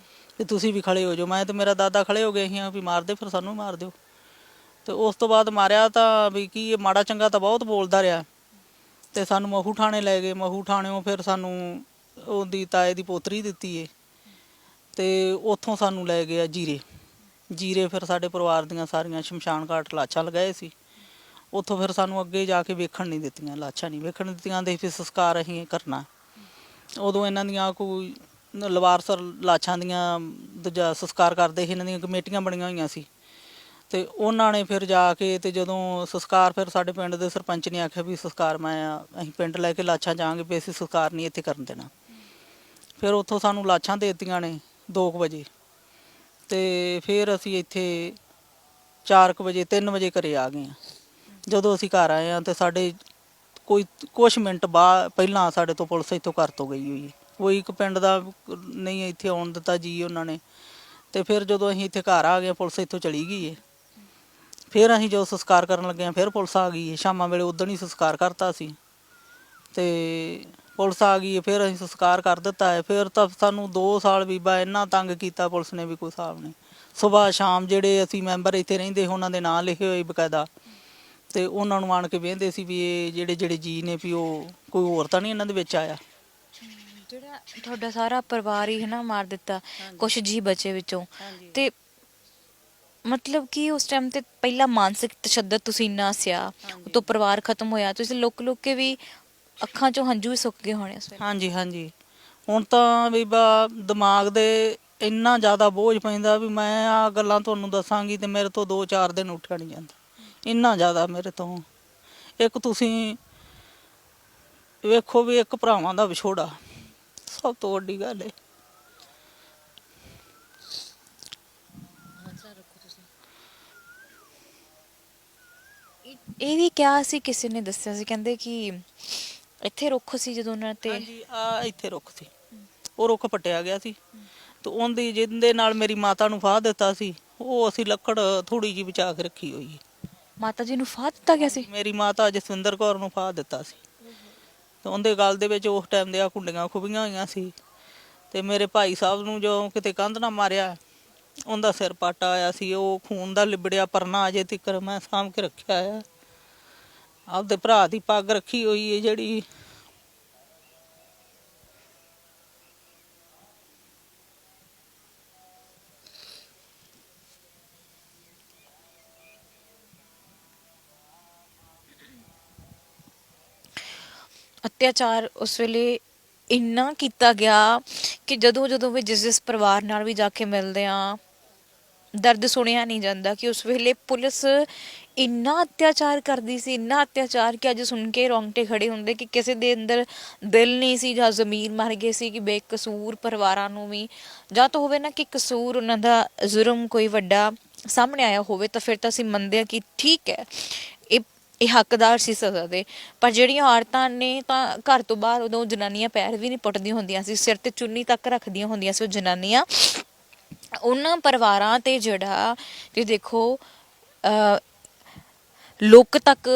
ਤੇ ਤੁਸੀਂ ਵੀ ਖੜੇ ਹੋ ਜਾਓ। ਮੈਂ ਤੇ ਮੇਰਾ ਦਾਦਾ ਖੜੇ ਹੋ ਗਏ, ਅਸੀਂ ਆ ਵੀ ਮਾਰਦੇ ਫਿਰ ਸਾਨੂੰ ਵੀ ਮਾਰ ਦਿਓ। ਤੇ ਉਸ ਤੋਂ ਬਾਅਦ ਮਾਰਿਆ ਤਾਂ ਵੀ ਕੀ ਮਾੜਾ ਚੰਗਾ ਤਾਂ ਬਹੁਤ ਬੋਲਦਾ ਰਿਹਾ ਤੇ ਸਾਨੂੰ ਮਹੂ ਥਾਣੇ ਲੈ ਗਏ। ਮਹੂ ਥਾਣਿਓਂ ਫਿਰ ਸਾਨੂੰ ਉਹਦੀ ਤਾਏ ਦੀ ਪੋਤਰੀ ਦਿੱਤੀ ਏ ਤੇ ਉੱਥੋਂ ਸਾਨੂੰ ਲੈ ਗਏ ਜੀਰੇ। ਜੀਰੇ ਫਿਰ ਸਾਡੇ ਪਰਿਵਾਰ ਦੀਆਂ ਸਾਰੀਆਂ ਸ਼ਮਸ਼ਾਨ ਘਾਟ ਲਾਸ਼ਾਂ ਲਗਾਏ ਸੀ। ਉੱਥੋਂ ਫਿਰ ਸਾਨੂੰ ਅੱਗੇ ਜਾ ਕੇ ਵੇਖਣ ਨਹੀਂ ਦਿੱਤੀਆਂ, ਲਾਸ਼ਾਂ ਨਹੀਂ ਵੇਖਣ ਦਿੱਤੀਆਂ। ਦੇ ਫਿਰ ਸੰਸਕਾਰ ਅਸੀਂ ਕਰਨਾ। ਉਦੋਂ ਇਹਨਾਂ ਦੀਆਂ ਕੋਈ ਲਵਾਰਸ ਲਾਸ਼ਾਂ ਦੀਆਂ ਦੂਜਾ ਸੰਸਕਾਰ ਕਰਦੇ ਸੀ, ਇਹਨਾਂ ਦੀਆਂ ਕਮੇਟੀਆਂ ਬਣੀਆਂ ਹੋਈਆਂ ਸੀ ਤੇ ਉਹਨਾਂ ਨੇ ਫਿਰ ਜਾ ਕੇ ਤੇ ਜਦੋਂ ਸੰਸਕਾਰ ਫਿਰ ਸਾਡੇ ਪਿੰਡ ਦੇ ਸਰਪੰਚ ਨੇ ਆਖਿਆ ਵੀ ਸੰਸਕਾਰ ਅਸੀਂ ਪਿੰਡ ਲੈ ਕੇ ਲਾਸ਼ਾਂ ਜਾਵਾਂਗੇ ਵੀ ਅਸੀਂ ਸੰਸਕਾਰ ਨਹੀਂ ਇੱਥੇ ਕਰਨ ਦੇਣਾ। ਫਿਰ ਉੱਥੋਂ ਸਾਨੂੰ ਲਾਸ਼ਾਂ ਦੇ ਦਿੱਤੀਆਂ ਨੇ 2 ਵਜੇ ਤੇ ਫਿਰ ਅਸੀਂ ਇੱਥੇ 4 ਵਜੇ 3 ਵਜੇ ਘਰੇ ਆ ਗਏ ਹਾਂ। ਜਦੋਂ ਅਸੀਂ ਘਰ ਆਏ ਹਾਂ ਤੇ ਸਾਡੇ ਕੁਛ ਮਿੰਟ ਬਾਅਦ ਪਹਿਲਾਂ ਸਾਡੇ ਤੋਂ ਪੁਲਿਸ ਇੱਥੋਂ ਘਰ ਤੋਂ ਗਈ ਹੋਈ। ਕੋਈ ਇੱਕ ਪਿੰਡ ਦਾ ਨਹੀਂ ਇੱਥੇ ਆਉਣ ਦਿੱਤਾ ਜੀ ਉਹਨਾਂ ਨੇ। ਤੇ ਫਿਰ ਜਦੋਂ ਅਸੀਂ ਇੱਥੇ ਘਰ ਆ ਗਏ ਪੁਲਿਸ ਇੱਥੋਂ ਚਲੀ ਗਈ ਹੈ। ਫਿਰ ਅਸੀਂ ਜਦੋਂ ਸੰਸਕਾਰ ਕਰਨ ਲੱਗੇ ਹਾਂ ਫਿਰ ਪੁਲਿਸ ਆ ਗਈ ਹੈ। ਸ਼ਾਮਾਂ ਵੇਲੇ ਉਦੋਂ ਹੀ ਸੰਸਕਾਰ ਕਰਤਾ ਸੀ ਤੇ ਪੁਲਿਸ ਆ ਗਈ ਹੈ। ਫਿਰ ਅਸੀਂ ਸੰਸਕਾਰ ਕਰ ਦਿੱਤਾ ਹੈ। ਫਿਰ ਤਾਂ ਸਾਨੂੰ 2 ਸਾਲ ਬੀਬਾ ਇੰਨਾ ਤੰਗ ਕੀਤਾ ਪੁਲਿਸ ਨੇ ਵੀ ਕੋਈ ਹਿਸਾਬ ਨਹੀਂ। ਸੁਬਾਹ ਸ਼ਾਮ ਜਿਹੜੇ ਅਸੀਂ ਮੈਂਬਰ ਇੱਥੇ ਰਹਿੰਦੇ ਉਹਨਾਂ ਦੇ ਨਾਂ ਲਿਖੇ ਹੋਏ ਬਕਾਇਦਾ ਤੇ ਉਹਨਾਂ ਨੂੰ ਆਣ ਕੇ ਵੇਖਦੇ ਸੀ ਵੀ ਇਹ ਜਿਹੜੇ ਜੀ ਨੇ ਵੀ ਉਹ ਕੋਈ ਹੋਰ ਤਾਂ ਨਹੀਂ ਇਹਨਾਂ ਦੇ ਵਿੱਚ ਆਇਆ। ਜਿਹੜਾ ਤੁਹਾਡਾ ਸਾਰਾ ਪਰਿਵਾਰ ਹੀ ਹੈ ਨਾ ਮਾਰ ਦਿੱਤਾ, ਕੁਛ ਜੀ ਬਚੇ ਵਿੱਚੋਂ। ਤੇ ਮਤਲਬ ਕਿ ਉਸ ਟਾਈਮ ਤੇ ਪਹਿਲਾ ਮਾਨਸਿਕ ਤਸ਼ੱਦਦ ਤੁਸੀਂ ਇੰਨਾ ਸਿਆ, ਉਤੋਂ ਪਰਿਵਾਰ ਖਤਮ ਹੋਇਆ, ਤੁਸੀਂ ਲੁੱਕ ਕੇ ਵੀ ਅੱਖਾਂ ਚੋਂ ਹੰਝੂ ਵੀ ਸੁੱਕ ਗਏ ਹੋਣੇ ਉਸ ਵੇਲੇ। ਹਾਂਜੀ ਹਾਂਜੀ। ਹੁਣ ਤਾਂ ਬੀਬਾ ਦਿਮਾਗ ਦੇ ਇੰਨਾ ਜ਼ਿਆਦਾ ਬੋਝ ਪੈਂਦਾ ਵੀ ਮੈਂ ਆ ਗੱਲਾਂ ਤੁਹਾਨੂੰ ਦੱਸਾਂਗੀ ਤੇ ਮੇਰੇ ਤੋਂ 2-4 ਦਿਨ ਉੱਠਿਆ ਨਹੀਂ ਜਾਂਦਾ, ਇੰਨਾ ਜ਼ਿਆਦਾ ਮੇਰੇ ਤੋਂ। ਇੱਕ ਤੁਸੀਂ ਵੇਖੋ ਵੀ ਇੱਕ ਭਰਾਵਾਂ ਦਾ ਵਿਛੋੜਾ ਸਭ ਤੋਂ ਵੱਡੀ ਗੱਲ ਹੈ। ਇਹ ਵੀ ਕਿਹਾ ਸੀ, ਕਿਸੇ ਨੇ ਦੱਸਿਆ ਸੀ, ਕਹਿੰਦੇ ਕਿ ਇੱਥੇ ਰੁੱਖ ਸੀ ਜਦੋਂ ਉਹਨਾਂ ਤੇ। ਹਾਂਜੀ ਆ ਇੱਥੇ ਰੁੱਖ ਸੀ, ਉਹ ਰੁੱਖ ਪੱਟਿਆ ਗਿਆ ਸੀ ਤੇ ਉਹਦੀ ਜਿਹਦੇ ਨਾਲ ਮੇਰੀ ਮਾਤਾ ਨੂੰ ਫਾਹ ਦਿੱਤਾ ਸੀ ਉਹ ਅਸੀਂ ਲੱਕੜ ਥੋੜੀ ਜਿਹੀ ਬਚਾ ਕੇ ਰੱਖੀ ਹੋਈ ਹੈ। ਮਾਤਾ ਜੀ ਨੂੰ ਫਾਹ ਦਿੱਤਾ ਗਿਆ ਸੀ? ਮੇਰੀ ਮਾਤਾ ਜਸਵਿੰਦਰ ਕੌਰ ਨੂੰ ਫਾਹ ਦਿੱਤਾ ਸੀ ਤੇ ਉਹਦੇ ਗਲ ਦੇ ਵਿੱਚ ਉਸ ਟਾਈਮ ਦੇ ਆ ਕੁੰਡੀਆਂ ਖੁੱਬੀਆਂ ਹੋਈਆਂ ਸੀ ਤੇ ਮੇਰੇ ਭਾਈ ਸਾਹਿਬ ਨੂੰ ਜੋ ਕਿਤੇ ਕੰਧ ਨਾ ਮਾਰਿਆ ਉਹਦਾ ਸਿਰ ਪਾਟਾ ਆਇਆ ਸੀ। ਉਹ ਖੂਨ ਦਾ ਲਿਬੜਿਆ ਪਰਨਾ ਅਜੇ ਤੱਕ ਮੈਂ ਸਾਂਭ ਕੇ ਰੱਖਿਆ ਆ। ਆਪਦੇ ਭਰਾ ਦੀ ਪੱਗ ਰੱਖੀ ਹੋਈ ਹੈ ਜਿਹੜੀ ਅਤਿਆਚਾਰ ਉਸ ਵੇਲੇ ਇੰਨਾ ਕੀਤਾ ਗਿਆ ਕਿ ਜਦੋਂ ਵੀ ਜਿਸ ਪਰਿਵਾਰ ਨਾਲ ਵੀ ਜਾ ਕੇ ਮਿਲਦੇ ਆ ਦਰਦ ਸੁਣਿਆ ਨਹੀਂ ਜਾਂਦਾ ਕਿ ਉਸ ਵੇਲੇ ਪੁਲਿਸ ਇੰਨਾ ਅਤਿਆਚਾਰ ਕਰਦੀ ਸੀ, ਇੰਨਾ ਅਤਿਆਚਾਰ ਕਿ ਅੱਜ ਸੁਣ ਕੇ ਰੋਂਗਟੇ ਖੜੇ ਹੁੰਦੇ ਕਿ ਕਿਸੇ ਦੇ ਅੰਦਰ ਦਿਲ ਨਹੀਂ ਸੀ ਜਾਂ ਜ਼ਮੀਰ ਮਰ ਗਏ ਸੀ ਕਿ ਬੇਕਸੂਰ ਪਰਿਵਾਰਾਂ ਨੂੰ ਵੀ ਜਾਂ ਤਾਂ ਹੋਵੇ ਨਾ ਕਿ ਕਸੂਰ ਉਹਨਾਂ ਦਾ ਜ਼ੁਰਮ ਕੋਈ ਵੱਡਾ ਸਾਹਮਣੇ ਆਇਆ ਹੋਵੇ ਤਾਂ ਫਿਰ ਤਾਂ ਅਸੀਂ ਮੰਨਦੇ ਹਾਂ ਕਿ ਠੀਕ ਹੈ, ਇਹ ਹੱਕਦਾਰ ਸੀ ਸਜ਼ਾ ਦੇ। ਪਰ ਜਿਹੜੀਆਂ ਔਰਤਾਂ ਨੇ ਤਾਂ ਘਰ ਤੋਂ ਬਾਹਰ ਉਦੋਂ ਜਨਾਨੀਆਂ ਪੈਰ ਵੀ ਨਹੀਂ ਪੁੱਟਦੀਆਂ ਹੁੰਦੀਆਂ ਸੀ, ਸਿਰ ਤੇ ਚੁੰਨੀ ਤੱਕ ਰੱਖਦੀਆਂ ਹੁੰਦੀਆਂ ਸੀ ਉਹ ਜਨਾਨੀਆਂ। ਉਹਨਾਂ ਪਰਿਵਾਰਾਂ ਤੇ ਜਿਹੜਾ ਤੇ ਦੇਖੋ ਲੁੱਕ ਤੱਕ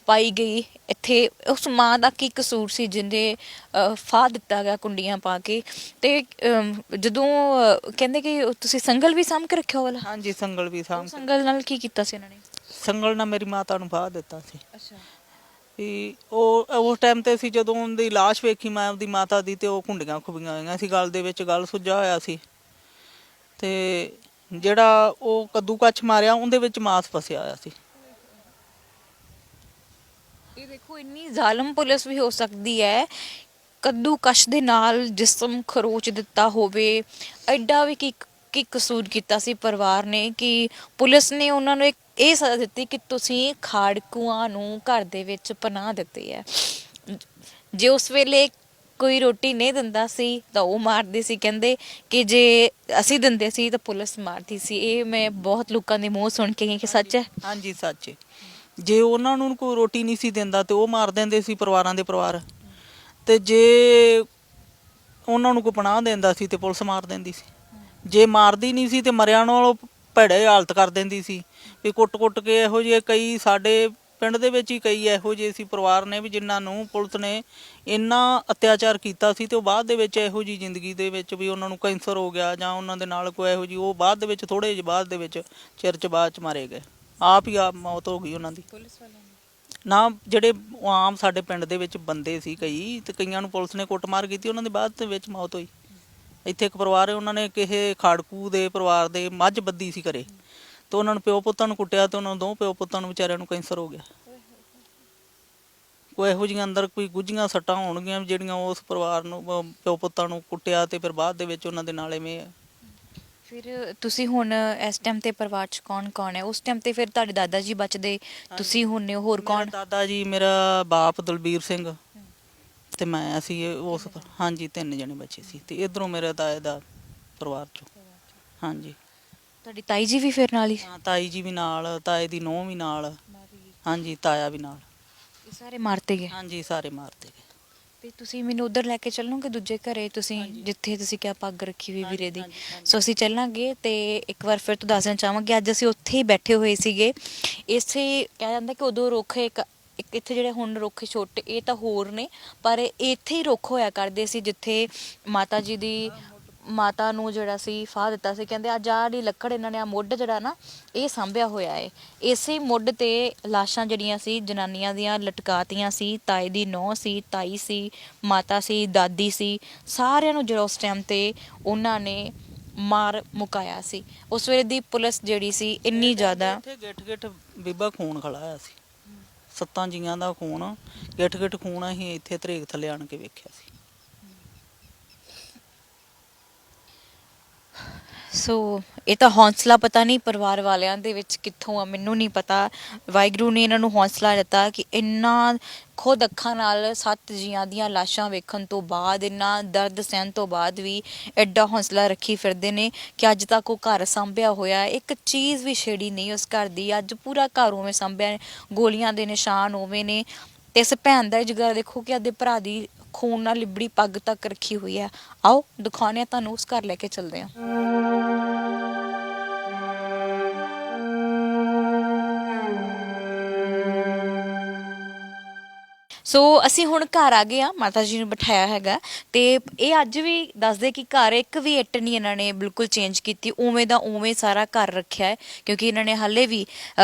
ਪਾਈ ਗਈ। ਇੱਥੇ ਉਸ ਮਾਂ ਦਾ ਕੀ ਕਸੂਰ ਸੀ ਜਿਹਨੇ ਫਾਹ ਦਿੱਤਾ ਗਿਆ ਕੁੰਡੀਆਂ ਪਾ ਕੇ। ਤੇ ਜਦੋਂ ਕਹਿੰਦੇ ਕਿ ਤੁਸੀਂ ਸੰਗਲ ਵੀ ਸਾਂਭ ਕੇ ਰੱਖਿਆ ਵਾਲਾ? ਹਾਂਜੀ ਸੰਗਲ ਵੀ ਸਾਂਭ। ਸੰਗਲ ਨਾਲ ਕੀ ਕੀਤਾ ਸੀ ਇਹਨਾਂ ਨੇ? ਸੰਗਲ ਨਾਲ ਮੇਰੀ ਮਾਤਾ ਨੂੰ ਫਾਹ ਦਿੱਤਾ ਸੀ। ਅੱਛਾ। ਵੀ ਉਹ ਉਸ ਟਾਈਮ ਤੇ ਸੀ ਜਦੋਂ ਉਹਦੀ ਲਾਸ਼ ਵੇਖੀ ਮੈਂ ਆਪਦੀ ਮਾਤਾ ਦੀ ਤੇ ਉਹ ਕੁੰਡੀਆਂ ਖੁੱਬੀਆਂ ਹੋਈਆਂ ਸੀ, ਗਲ ਦੇ ਵਿੱਚ ਗਲ ਸੁੱਜਾ ਹੋਇਆ ਸੀ ਤੇ ਜਿਹੜਾ ਉਹ ਕੱਦੂ ਕੱਛ ਮਾਰਿਆ ਉਹਦੇ ਵਿੱਚ ਮਾਸ ਫਸਿਆ ਹੋਇਆ ਸੀ। ਇਹ ਦੇਖੋ ਇੰਨੀ ਜ਼ਾਲਮ ਪੁਲਿਸ ਵੀ ਹੋ ਸਕਦੀ ਹੈ, ਕੱਦੂ ਕਸ਼ ਦੇ ਨਾਲ ਜਿਸਮ ਖਰੋਚ ਦਿੱਤਾ ਹੋਵੇ। ਐਡਾ ਵੀ ਕੀ ਕਸੂਰ ਕੀਤਾ ਸੀ ਪਰਿਵਾਰ ਨੇ ਕਿ ਪੁਲਿਸ ਨੇ ਉਹਨਾਂ ਨੂੰ ਇਹ ਸਜ਼ਾ ਦਿੱਤੀ ਕਿ ਤੁਸੀਂ ਖਾੜਕੂਆਂ ਨੂੰ ਘਰ ਦੇ ਵਿੱਚ ਪਨਾਹ ਦਿੱਤੀ ਹੈ। ਜੇ ਉਸ ਵੇਲੇ ਕੋਈ ਰੋਟੀ ਨਹੀਂ ਦਿੰਦਾ ਸੀ ਤਾਂ ਉਹ ਮਾਰਦੇ ਸੀ, ਕਹਿੰਦੇ ਕਿ ਜੇ ਅਸੀਂ ਦਿੰਦੇ ਸੀ ਤਾਂ ਪੁਲਿਸ ਮਾਰਦੀ ਸੀ। ਇਹ ਮੈਂ ਬਹੁਤ ਲੋਕਾਂ ਦੇ ਮੂੰਹ ਸੁਣ ਕੇ ਗਈ ਕਿ ਸੱਚ ਹੈ? ਹਾਂਜੀ ਸੱਚ ਹੈ। ਜੇ ਉਹਨਾਂ ਨੂੰ ਕੋਈ ਰੋਟੀ ਨਹੀਂ ਸੀ ਦਿੰਦਾ ਤੇ ਉਹ ਮਾਰ ਦਿੰਦੇ ਸੀ ਪਰਿਵਾਰਾਂ ਦੇ ਪਰਿਵਾਰ, ਤੇ ਜੇ ਉਹਨਾਂ ਨੂੰ ਕੋਈ ਪਨਾਹ ਦਿੰਦਾ ਸੀ ਤੇ ਪੁਲਿਸ ਮਾਰ ਦਿੰਦੀ ਸੀ। ਜੇ ਮਾਰਦੀ ਨਹੀਂ ਸੀ ਤੇ ਮਰਿਆਂ ਨਾਲੋਂ ਭੈੜੇ ਹਾਲਤ ਕਰ ਦਿੰਦੀ ਸੀ ਵੀ ਕੁੱਟ-ਕੁੱਟ ਕੇ। ਇਹੋ ਜਿਹੇ ਕਈ ਸਾਡੇ ਪਿੰਡ ਦੇ ਵਿੱਚ ਹੀ ਕਈ ਇਹੋ ਜਿਹੇ ਸੀ ਪਰਿਵਾਰ ਨੇ ਵੀ ਜਿਨ੍ਹਾਂ ਨੂੰ ਪੁਲਿਸ ਨੇ ਇੰਨਾ ਅਤਿਆਚਾਰ ਕੀਤਾ ਸੀ ਤੇ ਉਹ ਬਾਅਦ ਦੇ ਵਿੱਚ ਇਹੋ ਜਿਹੀ ਜ਼ਿੰਦਗੀ ਦੇ ਵਿੱਚ ਵੀ ਉਹਨਾਂ ਨੂੰ ਕੈਂਸਰ ਹੋ ਗਿਆ ਜਾਂ ਉਹਨਾਂ ਦੇ ਨਾਲ ਕੋਈ ਇਹੋ ਜਿਹੀ, ਉਹ ਬਾਅਦ ਦੇ ਵਿੱਚ ਥੋੜ੍ਹੇ ਜਿਹੇ ਬਾਅਦ ਦੇ ਵਿੱਚ ਚਿਰ 'ਚ ਬਾਅਦ 'ਚ ਮਾਰੇ ਗਏ। ਆਪ ਹੀ ਆਪ ਮੌਤ ਹੋ ਗਈ ਉਹਨਾਂ ਦੀ। ਪੁਲਿਸ ਵਾਲਿਆਂ ਨੇ ਨਾ ਜਿਹੜੇ ਆਮ ਸਾਡੇ ਪਿੰਡ ਦੇ ਵਿੱਚ ਬੰਦੇ ਸੀ ਕਈ, ਤੇ ਕਈਆਂ ਨੂੰ ਪੁਲਿਸ ਨੇ ਕੁੱਟਮਾਰ ਕੀਤੀ, ਉਹਨਾਂ ਦੀ ਬਾਅਦ ਦੇ ਵਿੱਚ ਮੌਤ ਹੋਈ। ਇੱਥੇ ਇੱਕ ਪਰਿਵਾਰ ਹੈ, ਉਹਨਾਂ ਨੇ ਕਿਸੇ ਖਾੜਕੂ ਦੇ ਪਰਿਵਾਰ ਦੇ ਮੱਝ ਬੱਧੀ ਸੀ ਘਰੇ, ਤੇ ਉਹਨਾਂ ਨੂੰ ਪਿਓ ਪੁੱਤਾਂ ਨੂੰ ਕੁੱਟਿਆ ਤੇ ਉਹਨਾਂ ਨੂੰ ਦੋ ਪਿਓ ਪੁੱਤਾਂ ਨੂੰ ਵਿਚਾਰਿਆਂ ਨੂੰ ਕੈਂਸਰ ਹੋ ਗਿਆ। ਕੋਈ ਇਹੋ ਜਿਹੀਆਂ ਅੰਦਰ ਕੋਈ ਗੁੱਝੀਆਂ ਸੱਟਾਂ ਹੋਣਗੀਆਂ ਜਿਹੜੀਆਂ ਉਸ ਪਰਿਵਾਰ ਨੂੰ ਪਿਓ ਪੁੱਤਾਂ ਨੂੰ ਕੁੱਟਿਆ ਤੇ ਫਿਰ ਬਾਅਦ ਦੇ ਵਿੱਚ ਉਹਨਾਂ ਦੇ ਨਾਲ ਐਵੇਂ। ਫਿਰ ਤੁਸੀਂ ਹੁਣ ਇਸ ਟਾਈਮ ਤੇ ਪਰਿਵਾਰ ਚ ਕੌਣ ਕੌਣ ਹੈ? ਉਸ ਟਾਈਮ ਤੇ ਫਿਰ ਤੁਹਾਡੇ ਦਾਦਾ ਜੀ ਬਚਦੇ, ਤੁਸੀਂ ਹੁੰਨੇ ਹੋ, ਹੋਰ ਕੌਣ? ਦਾਦਾ ਜੀ, ਮੇਰਾ ਬਾਪ ਦਲਬੀਰ ਸਿੰਘ ਤੇ ਮੈਂ, ਅਸੀਂ ਉਸ ਹਾਂਜੀ 3 ਜਣੇ ਬੱਚੇ ਸੀ। ਤੇ ਇਧਰੋਂ ਮੇਰੇ ਤਾਏ ਦਾ ਪਰਿਵਾਰ ਚੋਂ ਹਾਂਜੀ। ਤੁਹਾਡੀ ਤਾਈ ਜੀ ਵੀ ਫਿਰ ਨਾਲ ਹੀ? ਹਾਂ, ਤਾਈ ਜੀ ਵੀ ਨਾਲ, ਤਾਏ ਦੀ ਨੂੰਹ ਵੀ ਨਾਲ, ਹਾਂਜੀ, ਤਾਇਆ ਵੀ ਨਾਲ। ਇਹ ਸਾਰੇ ਮਾਰਤੇ ਗਏ? ਹਾਂਜੀ, ਸਾਰੇ ਮਾਰਤੇ ਗਏ। ਤੇ ਤੁਸੀਂ ਮੈਨੂੰ ਉਧਰ ਲੈ ਕੇ ਚੱਲੋਗੇ ਦੂਜੇ ਘਰੇ, ਤੁਸੀਂ ਜਿੱਥੇ ਤੁਸੀਂ ਕਿਹਾ ਪੱਗ ਰੱਖੀ ਹੋਈ ਵੀਰੇ ਦੀ? ਸੋ ਅਸੀਂ ਚੱਲਾਂਗੇ ਤੇ ਇੱਕ ਵਾਰ ਫਿਰ ਤੋਂ ਦੱਸਣਾ ਚਾਹਾਂਗੇ, ਅੱਜ ਅਸੀਂ ਉੱਥੇ ਹੀ ਬੈਠੇ ਹੋਏ ਸੀਗੇ। ਇਸੇ ਕਿਹਾ ਜਾਂਦਾ ਕਿ ਉਦੋਂ ਰੁੱਖ ਇੱਕ ਇੱਥੇ ਜਿਹੜੇ ਹੁਣ ਰੁੱਖ ਛੋਟੇ ਇਹ ਤਾਂ ਹੋਰ ਨੇ, ਪਰ ਇੱਥੇ ਹੀ ਰੁੱਖ ਹੋਇਆ ਕਰਦੇ ਸੀ ਜਿੱਥੇ ਮਾਤਾ ਜੀ ਦੀ ਮਾਤਾ ਨੂੰ ਜਿਹੜਾ ਸੀ ਫਾਹ ਦਿੱਤਾ ਸੀ। ਕਹਿੰਦੇ ਅੱਜ ਆਹ ਜਿਹੜੀ ਲੱਕੜ ਇਹਨਾਂ ਨੇ ਆ ਮੁੱਢ ਜਿਹੜਾ ਨਾ ਇਹ ਸਾਂਭਿਆ ਹੋਇਆ ਹੈ। ਇਸੇ ਮੁੱਢ ਤੇ ਲਾਸ਼ਾਂ ਜਿਹੜੀਆਂ ਸੀ ਜਨਾਨੀਆਂ ਦੀਆਂ ਲਟਕਾਤੀਆਂ ਸੀ। ਤਾਏ ਦੀ ਨੂੰਹ ਸੀ, ਤਾਈ ਸੀ, ਮਾਤਾ ਸੀ, ਦਾਦੀ ਸੀ, ਸਾਰਿਆਂ ਨੂੰ ਜਿਹੜਾ ਉਸ ਟਾਈਮ ਤੇ ਉਹਨਾਂ ਨੇ ਮਾਰ ਮੁਕਾਇਆ ਸੀ। ਉਸ ਵੇਲੇ ਦੀ ਪੁਲਿਸ ਜਿਹੜੀ ਸੀ ਇੰਨੀ ਜ਼ਿਆਦਾ ਗਿੱਠ-ਗਿੱਠ ਬੀਬਾ ਖੂਨ ਖਲਾਇਆ ਸੀ, 7 ਜੀਆਂ ਦਾ ਖੂਨ, ਗਿੱਠ-ਗਿੱਠ ਖੂਨ। ਅਸੀਂ ਇੱਥੇ ਧਰੇਕ ਥੱਲੇ ਆਣ ਕੇ ਵੇਖਿਆ ਸੀ। ਸੋ ਇਹ ਤਾਂ ਹੌਸਲਾ ਪਤਾ ਨਹੀਂ ਪਰਿਵਾਰ ਵਾਲਿਆਂ ਦੇ ਵਿੱਚ ਕਿੱਥੋਂ ਆ, ਮੈਨੂੰ ਨਹੀਂ ਪਤਾ। ਵਾਹਿਗੁਰੂ ਨੇ ਇਹਨਾਂ ਨੂੰ ਹੌਸਲਾ ਦਿੱਤਾ ਕਿ ਇੰਨਾ ਖੁਦ ਅੱਖਾਂ ਨਾਲ 7 ਜੀਆਂ ਦੀਆਂ ਲਾਸ਼ਾਂ ਵੇਖਣ ਤੋਂ ਬਾਅਦ, ਇੰਨਾ ਦਰਦ ਸਹਿਣ ਤੋਂ ਬਾਅਦ ਵੀ ਐਡਾ ਹੌਸਲਾ ਰੱਖੀ ਫਿਰਦੇ ਨੇ ਕਿ ਅੱਜ ਤੱਕ ਉਹ ਘਰ ਸਾਂਭਿਆ ਹੋਇਆ, ਇੱਕ ਚੀਜ਼ ਵੀ ਛੇੜੀ ਨਹੀਂ ਉਸ ਘਰ ਦੀ। ਅੱਜ ਪੂਰਾ ਘਰ ਉਵੇਂ ਸਾਂਭਿਆ, ਗੋਲੀਆਂ ਦੇ ਨਿਸ਼ਾਨ ਉਵੇਂ ਨੇ। ਤੇ ਇਸ ਭੈਣ ਦਾ ਜਿਗਰ ਦੇਖੋ ਕਿ ਆਪਦੇ ਭਰਾ ਦੀ ਖੂਨ ਨਾਲ ਲਿਬੜੀ ਪੱਗ ਤੱਕ ਰੱਖੀ ਹੋਈ ਹੈ। ਆਓ ਦਿਖਾਉਂਦੇ ਹਾਂ ਤੁਹਾਨੂੰ, ਉਸ ਘਰ ਲੈ ਕੇ ਚੱਲਦੇ ਹਾਂ। ਸੋ ਅਸੀਂ ਹੁਣ ਘਰ ਆ ਗਏ ਆ, ਮਾਤਾ ਜੀ ਨੂੰ ਬਿਠਾਇਆ ਹੈਗਾ ਤੇ ਇਹ ਅੱਜ ਵੀ ਦੱਸਦੇ ਕਿ ਘਰ ਇੱਕ ਵੀ ਇੱਟ ਨਹੀਂ ਇਹਨਾਂ ਨੇ ਬਿਲਕੁਲ ਚੇਂਜ ਕੀਤੀ, ਉਵੇਂ ਦਾ ਉਵੇਂ ਸਾਰਾ ਘਰ ਰੱਖਿਆ ਹੈ। ਕਿਉਂਕਿ ਇਹਨਾਂ ਨੇ ਹਾਲੇ ਵੀ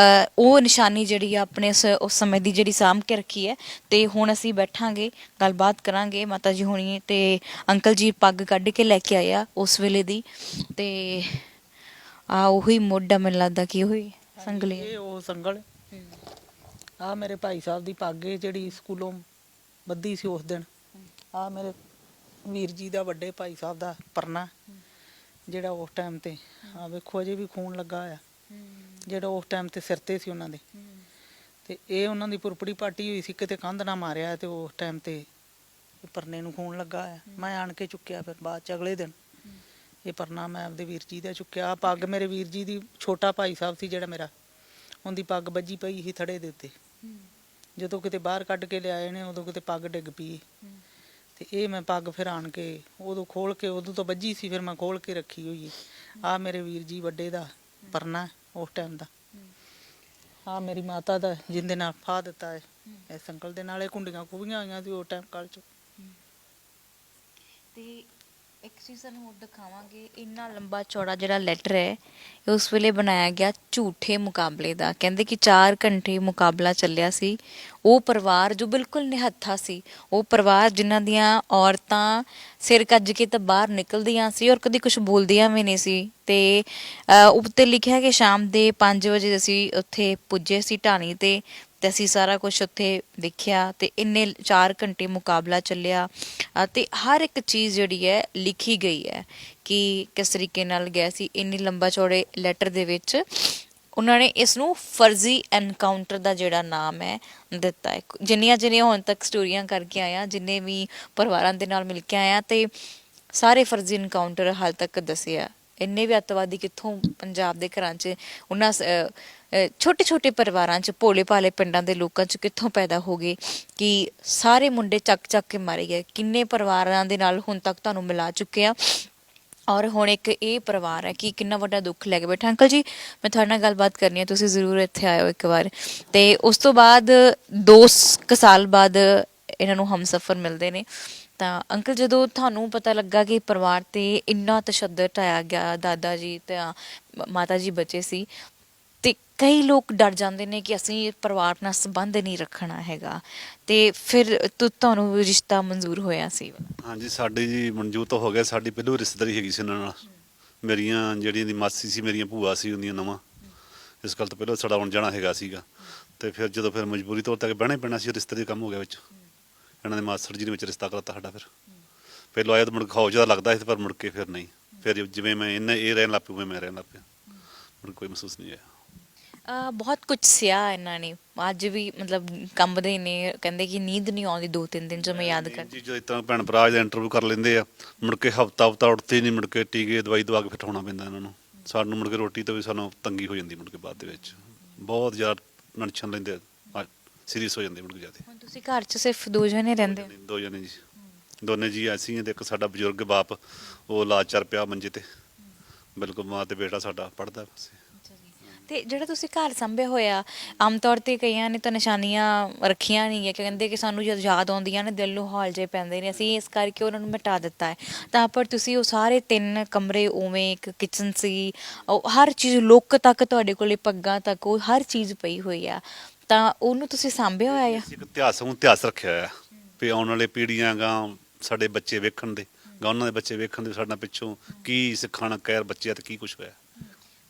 ਉਹ ਨਿਸ਼ਾਨੀ ਜਿਹੜੀ ਆ ਆਪਣੇ ਉਸ ਸਮੇਂ ਦੀ ਜਿਹੜੀ ਸਾਂਭ ਕੇ ਰੱਖੀ ਹੈ। ਤੇ ਹੁਣ ਅਸੀਂ ਬੈਠਾਂਗੇ, ਗੱਲਬਾਤ ਕਰਾਂਗੇ। ਮਾਤਾ ਜੀ ਹੋਣੀ ਤੇ ਅੰਕਲ ਜੀ ਪੱਗ ਕੱਢ ਕੇ ਲੈ ਕੇ ਆਏ ਆ ਉਸ ਵੇਲੇ ਦੀ। ਤੇ ਆ ਉਹੀ ਮੋਢਾ ਮੈਨੂੰ ਲੱਗਦਾ ਕਿ ਉਹੀ ਸੰਗਲੀ, ਇਹ ਉਹ ਸੰਗਲ ਆ ਮੇਰੇ ਭਾਈ ਸਾਹਿਬ ਦੀ ਪੱਗ ਜਿਹੜੀ ਸਕੂਲੋਂ ਬੱਧੀ ਸੀ ਉਸ ਦਿਨ। ਆ ਮੇਰੇ ਵੀਰ ਜੀ ਦਾ, ਵੱਡੇ ਭਾਈ ਸਾਹਿਬ ਦਾ ਪਰਨਾ ਜਿਹੜਾ ਉਸ ਟਾਈਮ ਤੇ, ਆ ਵੇਖੋ ਅਜੇ ਵੀ ਖੂਨ ਲੱਗਾ ਆ, ਜਿਹੜਾ ਉਸ ਟਾਈਮ ਤੇ ਸਿਰ ਤੇ ਸੀ ਉਹਨਾਂ ਦੇ। ਤੇ ਇਹ ਉਹਨਾਂ ਦੀ ਪੁਰਪੜੀ ਪਾਟੀ ਹੋਈ ਸੀ, ਕਿਤੇ ਕੰਧ ਨਾ ਮਾਰਿਆ ਤੇ ਉਸ ਟਾਈਮ ਤੇ ਪਰਨੇ ਨੂੰ ਖੂਨ ਲੱਗਾ ਆ। ਮੈਂ ਆਣ ਕੇ ਚੁੱਕਿਆ ਫਿਰ ਬਾਅਦ ਚ ਅਗਲੇ ਦਿਨ ਇਹ ਪਰਨਾ ਮੈਂ ਆਪਦੇ ਵੀਰ ਜੀ ਦਾ ਚੁੱਕਿਆ। ਪੱਗ ਮੇਰੇ ਵੀਰ ਜੀ ਦੀ, ਛੋਟਾ ਭਾਈ ਸਾਹਿਬ ਸੀ ਜਿਹੜਾ ਮੇਰਾ, ਉਹਦੀ ਪੱਗ ਵੱਜੀ ਪਈ ਸੀ ਥੜੇ ਦੇ ਉੱਤੇ। ਜਦੋਂ ਕਿਤੇ ਬਾਹਰ ਕੱਢ ਕੇ ਲਿਆਏ ਨੇ ਉਦੋਂ ਕਿਤੇ ਪੱਗ ਡਿੱਗ ਪਈ। ਤੇ ਇਹ ਮੈਂ ਪੱਗ ਫਿਰ ਆਣ ਕੇ ਉਦੋਂ ਖੋਲ ਕੇ, ਉਦੋਂ ਤਾਂ ਵੱਜੀ ਸੀ, ਫਿਰ ਮੈਂ ਖੋਲ ਕੇ ਰੱਖੀ ਹੋਈ। ਆ ਮੇਰੇ ਵੀਰ ਜੀ ਵੱਡੇ ਦਾ ਪਰਨਾ ਉਸ ਟਾਈਮ ਦਾ। ਆ ਮੇਰੀ ਮਾਤਾ ਦਾ ਜਿੰਦੇ ਨਾਲ ਫਾਹ ਦਿੱਤਾ ਹੈ ਇਸ ਸੰਕਲ ਦੇ ਨਾਲ। ਇਹ ਕੁੰਡੀਆਂ ਖੂਬੀਆਂ ਹੋਈਆਂ ਸੀ ਉਸ ਟਾਈਮ ਕੱਲ ਚ। ਤੇ ਇੱਕ ਚੀਜ਼ ਤੁਹਾਨੂੰ ਹੋਰ ਦਿਖਾਵਾਂਗੇ, ਇੰਨਾ ਲੰਬਾ ਚੌੜਾ ਜਿਹੜਾ ਲੈਟਰ ਹੈ ਇਹ ਉਸ ਵੇਲੇ ਬਣਾਇਆ ਗਿਆ ਝੂਠੇ ਮੁਕਾਬਲੇ ਦਾ। ਕਹਿੰਦੇ ਕਿ 4 ਘੰਟੇ ਮੁਕਾਬਲਾ ਚੱਲਿਆ ਸੀ। ਉਹ ਪਰਿਵਾਰ ਜੋ ਬਿਲਕੁਲ ਨਿਹੱਥਾ ਸੀ, ਉਹ ਪਰਿਵਾਰ ਜਿਨ੍ਹਾਂ ਦੀਆਂ ਔਰਤਾਂ ਸਿਰ ਕੱਜ ਕੇ ਤਾਂ ਬਾਹਰ ਨਿਕਲਦੀਆਂ ਸੀ ਔਰ ਕਦੀ ਕੁਝ ਬੋਲਦੀਆਂ ਵੀ ਨਹੀਂ ਸੀ। ਤੇ ਉੱਤੇ ਲਿਖਿਆ ਕਿ ਸ਼ਾਮ ਦੇ 5 ਵਜੇ ਅਸੀਂ ਉੱਥੇ ਪੁੱਜੇ ਸੀ ਢਾਣੀ ਤੇ ਅਸੀਂ ਸਾਰਾ ਕੁਝ ਉੱਥੇ ਦੇਖਿਆ। ਤੇ ਇੰਨੇ 4 ਘੰਟੇ ਮੁਕਾਬਲਾ ਚੱਲਿਆ ਤੇ ਹਰ ਇੱਕ ਚੀਜ਼ ਜਿਹੜੀ ਹੈ ਲਿਖੀ ਗਈ ਹੈ ਕਿ ਕਿਸ ਤਰੀਕੇ ਨਾਲ ਗਿਆ ਸੀ। ਇੰਨੀ ਲੰਬਾ ਚੌੜੇ ਲੈਟਰ ਦੇ ਵਿੱਚ ਉਹਨਾਂ ਨੇ ਇਸ ਨੂੰ ਫਰਜ਼ੀ ਐਨਕਾਊਂਟਰ ਦਾ ਜਿਹੜਾ ਨਾਮ ਹੈ ਦਿੱਤਾ ਹੈ। ਜਿੰਨੀਆਂ ਹੁਣ ਤੱਕ ਸਟੋਰੀਆਂ ਕਰਕੇ ਆਇਆ, ਜਿੰਨੇ ਵੀ ਪਰਿਵਾਰਾਂ ਦੇ ਨਾਲ ਮਿਲ ਕੇ ਆਇਆ, ਤੇ ਸਾਰੇ ਫਰਜ਼ੀ ਐਨਕਾਊਂਟਰ ਹਾਲ ਤੱਕ ਦੱਸਿਆ। ਇੰਨੇ ਵੀ ਅੱਤਵਾਦੀ ਕਿੱਥੋਂ ਪੰਜਾਬ ਦੇ ਘਰਾਂ 'ਚ, ਉਹਨਾਂ ਛੋਟੇ ਛੋਟੇ ਪਰਿਵਾਰਾਂ 'ਚ, ਭੋਲੇ ਭਾਲੇ ਪਿੰਡਾਂ ਦੇ ਲੋਕਾਂ 'ਚ ਕਿੱਥੋਂ ਪੈਦਾ ਹੋ ਗਏ ਕਿ ਸਾਰੇ ਮੁੰਡੇ ਚੱਕ ਚੱਕ ਕੇ ਮਾਰੇ ਗਏ। ਕਿੰਨੇ ਪਰਿਵਾਰਾਂ ਦੇ ਨਾਲ ਹੁਣ ਤੱਕ ਤੁਹਾਨੂੰ ਮਿਲਾ ਚੁੱਕੇ ਆ। ਔਰ ਹੁਣ ਇੱਕ ਇਹ ਪਰਿਵਾਰ ਹੈ ਕਿ ਕਿੰਨਾ ਵੱਡਾ ਦੁੱਖ ਲੈ ਕੇ ਬੈਠਾ। ਅੰਕਲ ਜੀ, ਮੈਂ ਤੁਹਾਡੇ ਨਾਲ ਗੱਲਬਾਤ ਕਰਨੀ ਹੈ, ਤੁਸੀਂ ਜ਼ਰੂਰ ਇੱਥੇ ਆਇਓ ਇੱਕ ਵਾਰ। ਤੇ ਉਸ ਤੋਂ ਬਾਅਦ 2 ਸਾਲ ਬਾਅਦ ਇਹਨਾਂ ਨੂੰ ਹਮਸਫਰ ਮਿਲਦੇ ਨੇ। ਤਾਂ ਅੰਕਲ, ਜਦੋਂ ਤੁਹਾਨੂੰ ਪਤਾ ਲੱਗਾ ਕਿ ਪਰਿਵਾਰ ਤੇ ਇੰਨਾ ਤਸ਼ੱਦਦ ਢਾਇਆ ਗਿਆ, ਦਾਦਾ ਜੀ ਤੇ ਮਾਤਾ ਜੀ ਬਚੇ ਸੀ, ਤੇ ਕਈ ਲੋਕ ਡਰ ਜਾਂਦੇ ਨੇ ਕਿ ਅਸੀਂ ਪਰਿਵਾਰ ਨਾਲ ਸੰਬੰਧ ਨਹੀਂ ਰੱਖਣਾ ਹੈਗਾ, ਤੇ ਫਿਰ ਤੁਹਾਨੂੰ ਰਿਸ਼ਤਾ ਮਨਜ਼ੂਰ ਹੋਇਆ ਸੀ? ਹਾਂਜੀ, ਸਾਡੀ ਜੀ ਮਨਜ਼ੂਰ ਤਾਂ ਹੋ ਗਿਆ। ਸਾਡੀ ਪਹਿਲੋਂ ਰਿਸ਼ਤੇਦਾਰੀ ਹੈਗੀ ਸੀ ਉਹਨਾਂ ਨਾਲ। ਮੇਰੀਆਂ ਜਿਹੜੀਆਂ ਦੀ ਮਾਸੀ ਸੀ, ਮੇਰੀਆਂ ਭੂਆ ਸੀ ਉਹਦੀਆਂ ਨਵਾਂ। ਇਸ ਗੱਲ ਤੋਂ ਪਹਿਲਾਂ ਸਾਡਾ ਆਉਣ ਜਾਣਾ ਹੈਗਾ ਸੀਗਾ। ਤੇ ਫਿਰ ਜਦੋਂ ਫਿਰ ਮਜਬੂਰੀ ਤੌਰ ਤੇ ਬਹਿਣਾ ਹੀ ਪੈਣਾ ਸੀ, ਰਿਸ਼ਤੇ ਦੇ ਕੰਮ ਹੋ ਗਿਆ ਵਿੱਚ। ਇਹਨਾਂ ਦੇ ਮਾਸੜ ਜੀ ਨੇ ਵਿੱਚ ਰਿਸ਼ਤਾ ਕਰਾਤਾ ਸਾਡਾ। ਫਿਰ ਪਹਿਲਾਂ ਆਇਆ ਤਾਂ ਮੁੜ ਕੇ ਖੌਫ ਜਿਹਾ ਲੱਗਦਾ ਸੀ, ਪਰ ਮੁੜ ਕੇ ਫਿਰ ਨਹੀਂ। ਫਿਰ ਜਿਵੇਂ ਮੈਂ ਇਹ ਰਹਿਣ ਲੱਗ ਪਿਆ, ਉਵੇਂ ਮੈਂ ਰਹਿਣ ਲੱਗ ਪਿਆ। ਮੁੜ ਕੋਈ ਮਹਿਸੂਸ ਨਹੀਂ ਹੋਇਆ। ਬਹੁਤ ਕੁਝ ਸਿਆ ਇਹਨਾਂ ਨੇ, ਅੱਜ ਵੀ ਮਤਲਬ ਕੰਬਦੇ ਨੇ, ਕਹਿੰਦੇ ਕਿ ਨੀਂਦ ਨਹੀਂ ਆਉਂਦੀ 2-3 ਦਿਨ ਜੋ ਮੈਂ ਯਾਦ ਕਰ। ਜੀ ਜਦੋਂ ਇਤਨਾ ਭੈਣ ਭਰਾ ਦਾ ਇੰਟਰਵਿਊ ਕਰ ਲੈਂਦੇ ਆ, ਮੁੜ ਕੇ ਹਫਤਾ ਉੱਠਦੇ ਨਹੀਂ, ਮੁੜ ਕੇ ਟੀਕੇ ਦਵਾਈ ਦਵਾ ਕੇ ਫਿਰ ਉਠਾਉਣਾ ਪੈਂਦਾ ਇਹਨਾਂ ਨੂੰ। ਸਾਨੂੰ ਮੁੜ ਕੇ ਰੋਟੀ ਤੋਂ ਵੀ ਸਾਨੂੰ ਤੰਗੀ ਹੋ ਜਾਂਦੀ ਮੁੜ ਕੇ ਬਾਅਦ ਦੇ ਵਿੱਚ। ਬਹੁਤ ਜ਼ਿਆਦਾ ਟੈਨਸ਼ਨ ਲੈਂਦੇ ਆ, ਸੀਰੀਅਸ ਹੋ ਜਾਂਦੇ ਮੁੜ ਕੇ ਜ਼ਿਆਦਾ। ਹੁਣ ਤੁਸੀਂ ਘਰ 'ਚ ਸਿਰਫ 2 ਜਣੇ ਰਹਿੰਦੇ ਹੋ? 2 ਜਣੇ ਜੀ, ਦੋਨੇ ਜੀ ਅਸੀਂ ਹਾਂ ਤੇ ਇੱਕ ਸਾਡਾ ਬਜ਼ੁਰਗ ਬਾਪ, ਉਹ ਲਾਚਾਰ ਪਿਆ ਮੰਜੇ ਤੇ। ਬਿਲਕੁਲ ਮਾਂ ਤੇ ਬੇਟਾ ਸਾਡਾ ਪੜ੍ਹਦਾ ਬਸ। ਤੇ ਜਿਹੜਾ ਤੁਸੀਂ ਘਰ ਸੰਭਿਆ ਹੋਇਆ, ਆਮ ਤੌਰ ਤੇ ਕਈਆਂ ਨੇ ਤਾਂ ਨਿਸ਼ਾਨੀਆਂ ਰੱਖੀਆਂ ਨਹੀਂ ਹੈ, ਕਿ ਕਹਿੰਦੇ ਕਿ ਸਾਨੂੰ ਜਦ ਯਾਦ ਆਉਂਦੀਆਂ ਨੇ ਦਿਲ ਨੂੰ ਹੌਲ ਜਿਹੇ ਪੈਂਦੇ ਨੇ, ਅਸੀਂ ਇਸ ਕਰਕੇ ਉਹਨਾਂ ਨੂੰ ਮਿਟਾ ਦਿੱਤਾ ਹੈ। ਤਾਂ ਪਰ ਤੁਸੀਂ ਉਹ ਸਾਰੇ 3 ਕਮਰੇ ਉਵੇਂ, ਇੱਕ ਕਿਚਨ ਸੀ, ਉਹ ਹਰ ਚੀਜ਼ ਲੁੱਕ ਤੱਕ ਤੁਹਾਡੇ ਕੋਲੇ, ਪੱਗਾਂ ਤੱਕ, ਉਹ ਹਰ ਚੀਜ਼ ਪਈ ਹੋਈ ਆ, ਤਾਂ ਉਹਨੂੰ ਤੁਸੀਂ ਸਾਂਭਿਆ ਹੋਇਆ ਆ? ਇੱਕ ਇਤਿਹਾਸ ਰੱਖਿਆ ਹੋਇਆ ਵੀ ਆਉਣ ਵਾਲੇ ਪੀੜ੍ਹੀਆਂ ਗਾਂ ਸਾਡੇ ਬੱਚੇ ਵੇਖਣ ਦੇ, ਗਾਂ ਉਹਨਾਂ ਦੇ ਬੱਚੇ ਵੇਖਣ ਦੇ ਸਾਡਾ ਪਿੱਛੋਂ ਕੀ ਸਿੱਖਣਾ ਕਹਿਰ ਬੱਚਿਆਂ ਤੇ ਕੀ ਕੁਛ ਹੋਇਆ।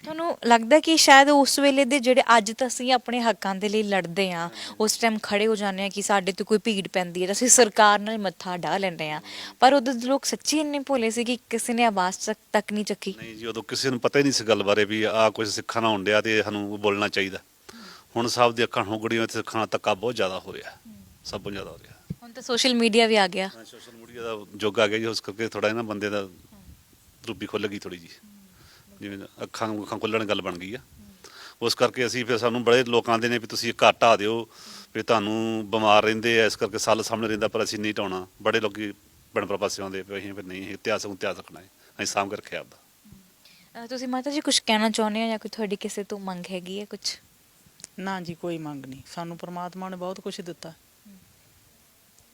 ਤੁਹਾਨੂੰ ਲੱਗਦਾ ਕਿ ਸ਼ਾਇਦ ਉਸ ਵੇਲੇ ਦੇ ਜਿਹੜੇ ਅੱਜ ਤਾਂ ਅਸੀਂ ਆਪਣੇ ਹੱਕਾਂ ਦੇ ਲਈ ਲੜਦੇ ਹਾਂ, ਉਸ ਟਾਈਮ ਖੜੇ ਹੋ ਜਾਂਦੇ ਹਾਂ ਕਿ ਸਾਡੇ ਤੇ ਕੋਈ ਭੀੜ ਪੈਂਦੀ ਹੈ ਤਾਂ ਅਸੀਂ ਸਰਕਾਰ ਨਾਲ ਮੱਥਾ ਢਾ ਲੈਂਦੇ ਹਾਂ, ਪਰ ਉਦੋਂ ਦੇ ਲੋਕ ਸੱਚੀ ਇੰਨੇ ਭੋਲੇ ਸੀ ਕਿ ਕਿਸੇ ਨੇ ਆਵਾਜ਼ ਤੱਕ ਨਹੀਂ ਚੱਕੀ? ਨਹੀਂ ਜੀ, ਉਦੋਂ ਕਿਸੇ ਨੂੰ ਪਤਾ ਹੀ ਨਹੀਂ ਸੀ ਗੱਲ ਬਾਰੇ ਵੀ ਆਹ ਕੁਝ ਸਿੱਖਣਾ ਹੋਣ ਡਿਆ ਤੇ ਸਾਨੂੰ ਬੋਲਣਾ ਚਾਹੀਦਾ। ਹੁਣ ਸਭ ਦੀ ਅੱਖਾਂ ਹੋਗੜੀਆਂ ਤੇ ਸਿੱਖਾਂ ਦਾ ਧੱਕਾ ਬਹੁਤ ਜ਼ਿਆਦਾ ਹੋ ਰਿਹਾ, ਸਭ ਤੋਂ ਜ਼ਿਆਦਾ ਹੋ ਰਿਹਾ। ਹੁਣ ਤਾਂ ਸੋਸ਼ਲ ਮੀਡੀਆ ਵੀ ਆ ਗਿਆ। ਸੋਸ਼ਲ ਮੀਡੀਆ ਦਾ ਯੁੱਗ ਆ ਗਿਆ ਜੀ, ਉਸ ਕਰਕੇ ਥੋੜਾ ਨਾ ਬੰਦੇ ਦਾ ਰੂਪੀ ਖੁੱਲ ਗਈ ਥੋੜੀ ਜੀ, ਜਿਵੇਂ ਅੱਖਾਂ ਖੁੱਲਣ ਗੱਲ ਬਣ ਗਈ ਆ। ਉਸ ਕਰਕੇ ਅਸੀਂ ਫਿਰ ਸਾਨੂੰ ਬੜੇ ਲੋਕ ਆਉਂਦੇ ਨੇ ਵੀ ਤੁਸੀਂ ਘਰ ਢਾਹ ਦਿਓ, ਵੀ ਤੁਹਾਨੂੰ ਬਿਮਾਰ ਰਹਿੰਦੇ ਆ, ਇਸ ਕਰਕੇ ਸਾਲ ਸਾਹਮਣੇ ਰਹਿੰਦਾ, ਪਰ ਅਸੀਂ ਨਹੀਂ ਢਾਉਣਾ। ਬੜੇ ਲੋਕੀ ਭੈਣ ਭਰਾ ਪਾਸੇ ਆਉਂਦੇ ਵੀ ਅਸੀਂ ਫਿਰ ਨਹੀਂ, ਇਤਿਹਾਸ ਰੱਖਣਾ ਹੈ, ਅਸੀਂ ਸਾਂਭ ਕੇ ਰੱਖਿਆ ਆਪਦਾ। ਤੁਸੀਂ ਮਾਤਾ ਜੀ ਕੁਝ ਕਹਿਣਾ ਚਾਹੁੰਦੇ ਹੋ ਜਾਂ ਕੋਈ ਤੁਹਾਡੀ ਕਿਸੇ ਤੋਂ ਮੰਗ ਹੈਗੀ ਹੈ ਕੁਝ? ਨਾ ਜੀ, ਕੋਈ ਮੰਗ ਨਹੀਂ। ਸਾਨੂੰ ਪ੍ਰਮਾਤਮਾ ਨੇ ਬਹੁਤ ਕੁਝ ਦਿੱਤਾ,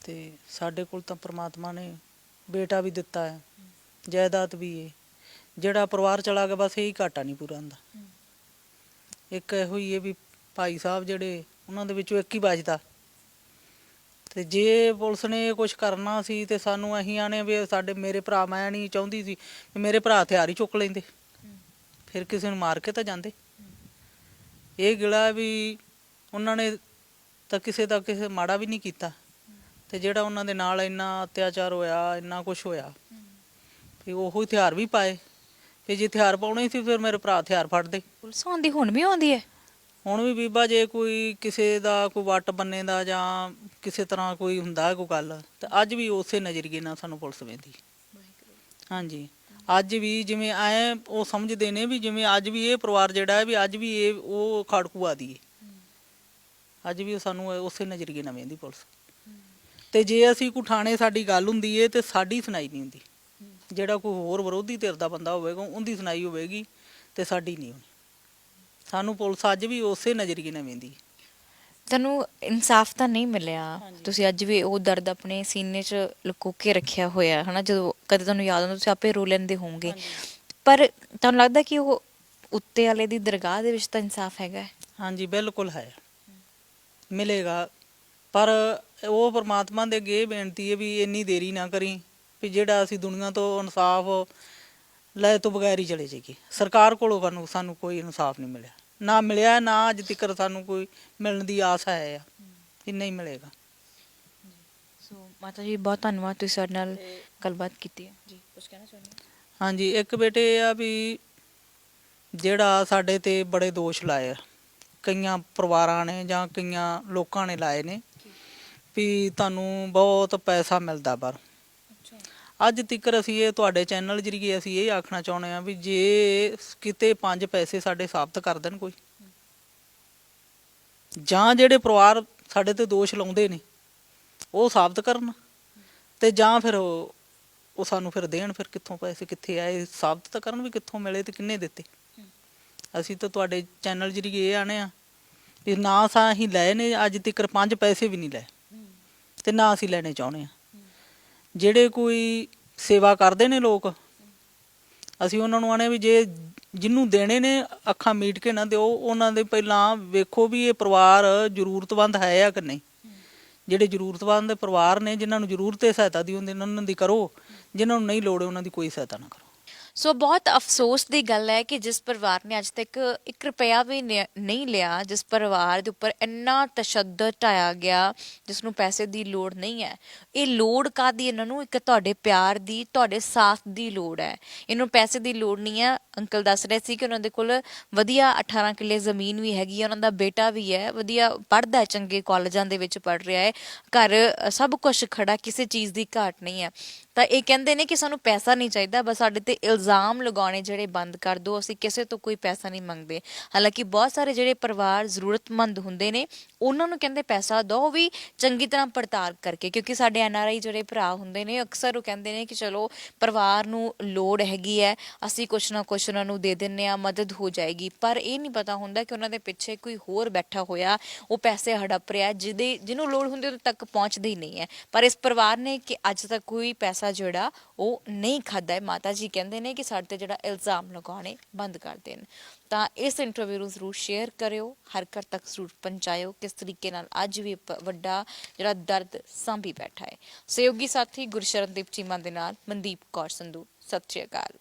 ਤੇ ਸਾਡੇ ਕੋਲ ਤਾਂ ਪ੍ਰਮਾਤਮਾ ਨੇ ਬੇਟਾ ਵੀ ਦਿੱਤਾ ਹੈ, ਜਾਇਦਾਦ ਵੀ ਹੈ। ਜਿਹੜਾ ਪਰਿਵਾਰ ਚਲਾ ਗਿਆ ਬਸ ਇਹੀ ਘਾਟਾ ਨਹੀਂ ਪੂਰਾ ਹੁੰਦਾ। ਇੱਕ ਇਹੋ ਹੀ ਹੈ ਵੀ ਭਾਈ ਸਾਹਿਬ ਜਿਹੜੇ, ਉਹਨਾਂ ਦੇ ਵਿੱਚੋਂ ਇੱਕ ਹੀ ਬਚਦਾ। ਤੇ ਜੇ ਪੁਲਿਸ ਨੇ ਕੁਝ ਕਰਨਾ ਸੀ ਤੇ ਸਾਨੂੰ ਅਸੀਂ ਆਣੇ ਵੀ ਮੇਰੇ ਭਰਾ, ਮੈਂ ਨਹੀਂ ਚਾਹੁੰਦੀ ਸੀ ਵੀ ਮੇਰੇ ਭਰਾ ਹਥਿਆਰ ਹੀ ਚੁੱਕ ਲੈਂਦੇ, ਫਿਰ ਕਿਸੇ ਨੂੰ ਮਾਰ ਕੇ ਤਾਂ ਜਾਂਦੇ। ਇਹ ਗਿਲਾ ਵੀ ਉਹਨਾਂ ਨੇ ਤਾਂ ਕਿਸੇ ਦਾ ਕਿਸੇ ਮਾੜਾ ਵੀ ਨਹੀਂ ਕੀਤਾ, ਤੇ ਜਿਹੜਾ ਉਹਨਾਂ ਦੇ ਨਾਲ ਇੰਨਾ ਅਤਿਆਚਾਰ ਹੋਇਆ, ਇੰਨਾ ਕੁਛ ਹੋਇਆ, ਵੀ ਉਹ ਹਥਿਆਰ ਵੀ ਪਾਏ। ਤੇ ਜੇ ਹਥਿਆਰ ਪਾਉਣੇ ਸੀ ਫਿਰ ਮੇਰੇ ਭਰਾ ਹਥਿਆਰ ਫੜਦੇ। ਪੁਲਿਸ ਆਉਂਦੀ ਹੁਣ ਵੀ ਆਉਂਦੀ ਹੈ? ਹੁਣ ਵੀ ਬੀਬਾ, ਜੇ ਕੋਈ ਕਿਸੇ ਦਾ ਕੋਈ ਵੱਟ ਬੰਨੇ ਦਾ ਜਾਂ ਕਿਸੇ ਤਰ੍ਹਾਂ ਕੋਈ ਹੁੰਦਾ ਕੋਈ ਗੱਲ, ਤਾਂ ਅੱਜ ਵੀ ਉਸੇ ਨਜ਼ਰੀਏ ਨਾਲ ਸਾਨੂੰ ਪੁਲਿਸ ਵੇਂਦੀ। ਹਾਂਜੀ, ਅੱਜ ਵੀ ਜਿਵੇਂ ਐ ਉਹ ਸਮਝਦੇ ਨੇ ਵੀ ਜਿਵੇਂ ਅੱਜ ਵੀ ਇਹ ਪਰਿਵਾਰ ਜਿਹੜਾ ਹੈ ਵੀ ਅੱਜ ਵੀ ਇਹ ਉਹ ਖੜਕੂ ਆਦੀ ਹੈ, ਅੱਜ ਵੀ ਸਾਨੂੰ ਉਸੇ ਨਜ਼ਰੀਏ ਨਾਲ ਵੇਂਦੀ ਪੁਲਿਸ। ਤੇ ਜੇ ਅਸੀਂ ਕੋਈ ਥਾਣੇ ਸਾਡੀ ਗੱਲ ਹੁੰਦੀ ਹੈ ਤੇ ਸਾਡੀ ਸੁਣਾਈ ਨਹੀਂ ਹੁੰਦੀ। ਜਿਹੜਾ ਕੋਈ ਹੋਰ ਵਿਰੋਧੀ ਧਿਰ ਦਾ ਬੰਦਾ ਹੋਵੇਗਾ ਉਹਦੀ ਸੁਣਾਈ ਹੋਵੇਗੀ ਤੇ ਸਾਡੀ ਨਹੀਂ ਹੋਣੀ। ਸਾਨੂੰ ਪੁਲਿਸ ਅੱਜ ਵੀ ਉਸੇ ਨਜ਼ਰੀਏ ਨਾਲ ਵੇਂਦੀ। ਤੁਹਾਨੂੰ ਇਨਸਾਫ ਤਾਂ ਨਹੀਂ ਮਿਲਿਆ, ਤੁਸੀਂ ਅੱਜ ਵੀ ਉਹ ਦਰਦ ਆਪਣੇ ਸੀਨੇ 'ਚ ਲੁਕੋ ਕੇ ਰੱਖਿਆ ਹੋਇਆ ਹੈ ਨਾ, ਜਦੋਂ ਕਦੇ ਤੁਹਾਨੂੰ ਯਾਦ ਆਉਂਦਾ ਤੁਸੀਂ ਆਪੇ ਰੋ ਲੈਂਦੇ ਹੋਵੋਗੇ, ਪਰ ਤੁਹਾਨੂੰ ਲੱਗਦਾ ਕਿ ਉਹ ਉੱਤੇ ਵਾਲੇ ਦੀ ਦਰਗਾਹ ਦੇ ਵਿੱਚ ਤਾਂ ਇਨਸਾਫ ਹੈਗਾ ਹੈ? ਹਾਂਜੀ, ਬਿਲਕੁਲ ਹੈ, ਮਿਲੇਗਾ। ਪਰ ਉਹ ਪਰਮਾਤਮਾ ਦੇ ਅੱਗੇ ਬੇਨਤੀ ਹੈ ਵੀ ਇੰਨੀ ਦੇਰੀ ਨਾ ਕਰੀ ਵੀ ਜਿਹੜਾ ਅਸੀਂ ਦੁਨੀਆ ਤੋਂ ਇਨਸਾਫ ਲੈ ਤੋਂ ਬਗੈਰ ਹੀ ਚਲੇ ਜਾਈਏ। ਸਰਕਾਰ ਕੋਲੋਂ ਸਾਨੂੰ ਕੋਈ ਇਨਸਾਫ ਨਹੀਂ ਮਿਲਿਆ, ਨਾ ਮਿਲਿਆ, ਨਾ ਅੱਜ ਤੱਕ ਸਾਨੂੰ ਕੋਈ ਮਿਲਣ ਦੀ ਆਸ ਹੈ ਕਿ ਨਹੀਂ ਮਿਲੇਗਾ। ਸੋ ਮਾਤਾ ਜੀ, ਬਹੁਤ ਧੰਨਵਾਦ, ਤੁਸੀਂ ਸਾਡੇ ਨਾਲ ਗੱਲਬਾਤ ਕੀਤੀ ਹੈ ਜੀ। ਕੁਝ ਕਹਿਣਾ ਚਾਹੁੰਦੇ ਹੋ? ਹਾਂਜੀ, ਇੱਕ ਬੇਟੇ ਇਹ ਆ ਵੀ ਜਿਹੜਾ ਸਾਡੇ ਤੇ ਬੜੇ ਦੋਸ਼ ਲਾਏ ਆ, ਕਈਆਂ ਪਰਿਵਾਰਾਂ ਨੇ ਜਾਂ ਕਈਆਂ ਲੋਕਾਂ ਨੇ ਲਾਏ ਨੇ ਵੀ ਤੁਹਾਨੂੰ ਬਹੁਤ ਪੈਸਾ ਮਿਲਦਾ ਬਾਹਰ। ਅੱਜ ਤੱਕ ਅਸੀਂ ਇਹ ਤੁਹਾਡੇ ਚੈਨਲ ਜਰੀਏ ਅਸੀਂ ਇਹ ਆਖਣਾ ਚਾਹੁੰਦੇ ਹਾਂ ਵੀ ਜੇ ਕਿਤੇ 5 ਪੈਸੇ ਸਾਡੇ ਸਾਬਤ ਕਰ ਦੇਣ ਕੋਈ, ਜਾਂ ਜਿਹੜੇ ਪਰਿਵਾਰ ਸਾਡੇ ਤੇ ਦੋਸ਼ ਲਾਉਂਦੇ ਨੇ ਉਹ ਸਾਬਤ ਕਰਨ, ਤੇ ਜਾਂ ਫਿਰ ਉਹ ਸਾਨੂੰ ਫਿਰ ਦੇਣ, ਫਿਰ ਕਿੱਥੋਂ ਪੈਸੇ ਕਿੱਥੇ ਆਏ ਸਾਬਤ ਤਾਂ ਕਰਨ ਵੀ ਕਿੱਥੋਂ ਮਿਲੇ ਤੇ ਕਿੰਨੇ ਦਿੱਤੇ। ਅਸੀਂ ਤਾਂ ਤੁਹਾਡੇ ਚੈਨਲ ਜਰੀਏ ਇਹ ਆਣੇ ਆ ਵੀ ਨਾ ਅਸਾਂ ਅਸੀਂ ਲਏ ਨੇ ਅੱਜ ਤੱਕ 5 ਪੈਸੇ ਵੀ ਨਹੀਂ ਲਏ ਤੇ ਨਾ ਅਸੀਂ ਲੈਣੇ ਚਾਹੁੰਦੇ ਆ। ਜਿਹੜੇ ਕੋਈ ਸੇਵਾ ਕਰਦੇ ਨੇ ਲੋਕ, ਅਸੀਂ ਉਹਨਾਂ ਨੂੰ ਆਣੇ ਵੀ ਜੇ ਜਿਹਨੂੰ ਦੇਣੇ ਨੇ ਅੱਖਾਂ ਮੀਟ ਕੇ ਨਾ ਦਿਓ, ਉਹਨਾਂ ਦੇ ਪਹਿਲਾਂ ਵੇਖੋ ਵੀ ਇਹ ਪਰਿਵਾਰ ਜ਼ਰੂਰਤਮੰਦ ਹੈ ਜਾਂ ਕਿ ਨਹੀਂ। ਜਿਹੜੇ ਜ਼ਰੂਰਤਮੰਦ ਪਰਿਵਾਰ ਨੇ, ਜਿਨ੍ਹਾਂ ਨੂੰ ਜ਼ਰੂਰਤ ਹੈ ਸਹਾਇਤਾ ਦੀ ਹੁੰਦੀ, ਉਹਨਾਂ ਦੀ ਕਰੋ, ਜਿਨ੍ਹਾਂ ਨੂੰ ਨਹੀਂ ਲੋੜ ਉਹਨਾਂ ਦੀ ਕੋਈ ਸਹਾਇਤਾ ਨਾ ਕਰੋ। ਸੋ ਬਹੁਤ ਅਫਸੋਸ ਦੀ ਗੱਲ ਹੈ ਕਿ ਜਿਸ ਪਰਿਵਾਰ ਨੇ ਅੱਜ ਤੱਕ 1 ਰੁਪਇਆ ਵੀ ਨਹੀਂ ਲਿਆ, ਜਿਸ ਪਰਿਵਾਰ ਦੇ ਉੱਪਰ ਇੰਨਾ ਤਸ਼ੱਦਦ ਢਾਇਆ ਗਿਆ, ਜਿਸ ਨੂੰ ਪੈਸੇ ਦੀ ਲੋੜ ਨਹੀਂ ਹੈ। ਇਹ ਲੋੜ ਕਾਹਦੀ ਇਹਨਾਂ ਨੂੰ? ਇੱਕ ਤੁਹਾਡੇ ਪਿਆਰ ਦੀ, ਤੁਹਾਡੇ ਸਾਥ ਦੀ ਲੋੜ ਹੈ। ਇਹਨੂੰ ਪੈਸੇ ਦੀ ਲੋੜ ਨਹੀਂ ਹੈ। ਅੰਕਲ ਦੱਸ ਰਹੇ ਸੀ ਕਿ ਉਹਨਾਂ ਦੇ ਕੋਲ ਵਧੀਆ 18 ਕਿੱਲੇ ਜ਼ਮੀਨ ਵੀ ਹੈਗੀ ਹੈ, ਉਹਨਾਂ ਦਾ ਬੇਟਾ ਵੀ ਹੈ, ਵਧੀਆ ਪੜ੍ਹਦਾ ਹੈ, ਚੰਗੇ ਕਾਲਜਾਂ ਦੇ ਵਿੱਚ ਪੜ੍ਹ ਰਿਹਾ ਹੈ, ਘਰ ਸਭ ਕੁਝ ਖੜਾ, ਕਿਸੇ ਚੀਜ਼ ਦੀ ਘਾਟ ਨਹੀਂ ਹੈ। ਤਾਂ ਇਹ ਕਹਿੰਦੇ ਨੇ ਕਿ ਸਾਨੂੰ ਪੈਸਾ ਨਹੀਂ ਚਾਹੀਦਾ, ਬਸ ਸਾਡੇ ਤੇ ਇਲਜ਼ਾਮ ਲਗਾਉਣੇ ਜਿਹੜੇ ਬੰਦ ਕਰ ਦਿਓ, ਅਸੀਂ ਕਿਸੇ ਤੋਂ ਕੋਈ ਪੈਸਾ ਨਹੀਂ ਮੰਗਦੇ। ਹਾਲਾਂਕਿ ਬਹੁਤ ਸਾਰੇ ਜਿਹੜੇ ਪਰਿਵਾਰ ਜ਼ਰੂਰਤਮੰਦ ਹੁੰਦੇ ਨੇ ਉਹਨਾਂ ਨੂੰ ਕਹਿੰਦੇ ਪੈਸਾ ਦਿਓ, ਵੀ ਚੰਗੀ ਤਰ੍ਹਾਂ ਪੜਤਾਲ ਕਰਕੇ, ਕਿਉਂਕਿ ਸਾਡੇ NRI ਜਿਹੜੇ ਭਰਾ ਹੁੰਦੇ ਨੇ ਅਕਸਰ ਉਹ ਕਹਿੰਦੇ ਨੇ ਕਿ ਚਲੋ ਪਰਿਵਾਰ ਨੂੰ ਲੋੜ ਹੈਗੀ ਹੈ, ਅਸੀਂ ਕੁਛ ਨਾ ਕੁਛ ਉਹਨਾਂ ਨੂੰ ਦੇ ਦਿੰਦੇ ਹਾਂ, ਮਦਦ ਹੋ ਜਾਏਗੀ। ਪਰ ਇਹ ਨਹੀਂ ਪਤਾ ਹੁੰਦਾ ਕਿ ਉਹਨਾਂ ਦੇ ਪਿੱਛੇ ਕੋਈ ਹੋਰ ਬੈਠਾ ਹੋਇਆ, ਉਹ ਪੈਸੇ ਹੜਪ ਰਿਹਾ, ਜਿਹਨੂੰ ਲੋੜ ਹੁੰਦੀ ਉਹਦੇ ਤੱਕ ਪਹੁੰਚਦੇ ਹੀ ਨਹੀਂ ਹੈ। ਪਰ ਇਸ ਪਰਿਵਾਰ ਨੇ ਕਿ ਅੱਜ ਤੱਕ ਕੋਈ ਪੈਸਾ ਜਿਹੜਾ ਉਹ ਨਹੀਂ ਖਾਦਾ ਹੈ। ਮਾਤਾ ਜੀ ਕਹਿੰਦੇ ਨੇ ਕਿ ਸਾਡੇ ਤੇ ਜਿਹੜਾ ਇਲਜ਼ਾਮ ਲਗਾਉਣੇ ਬੰਦ ਕਰ ਦੇਣ। ਤਾਂ ਇਸ ਇੰਟਰਵਿਊ ਨੂੰ ਜ਼ਰੂਰ ਸ਼ੇਅਰ ਕਰਿਓ, ਹਰ ਘਰ ਤੱਕ ਜ਼ਰੂਰ ਪਹੁੰਚਾਇਓ ਕਿਸ ਤਰੀਕੇ ਨਾਲ ਅੱਜ ਵੀ ਵੱਡਾ ਜਿਹੜਾ ਦਰਦ ਸਾਂਭੀ ਬੈਠਾ ਹੈ। ਸਹਿਯੋਗੀ ਸਾਥੀ ਗੁਰਸ਼ਰਨਦੀਪ ਚੀਮਾ ਦੇ ਨਾਲ ਮਨਦੀਪ ਕੌਰ ਸੰਧੂ। ਸਤਿ ਸ਼੍ਰੀ ਅਕਾਲ।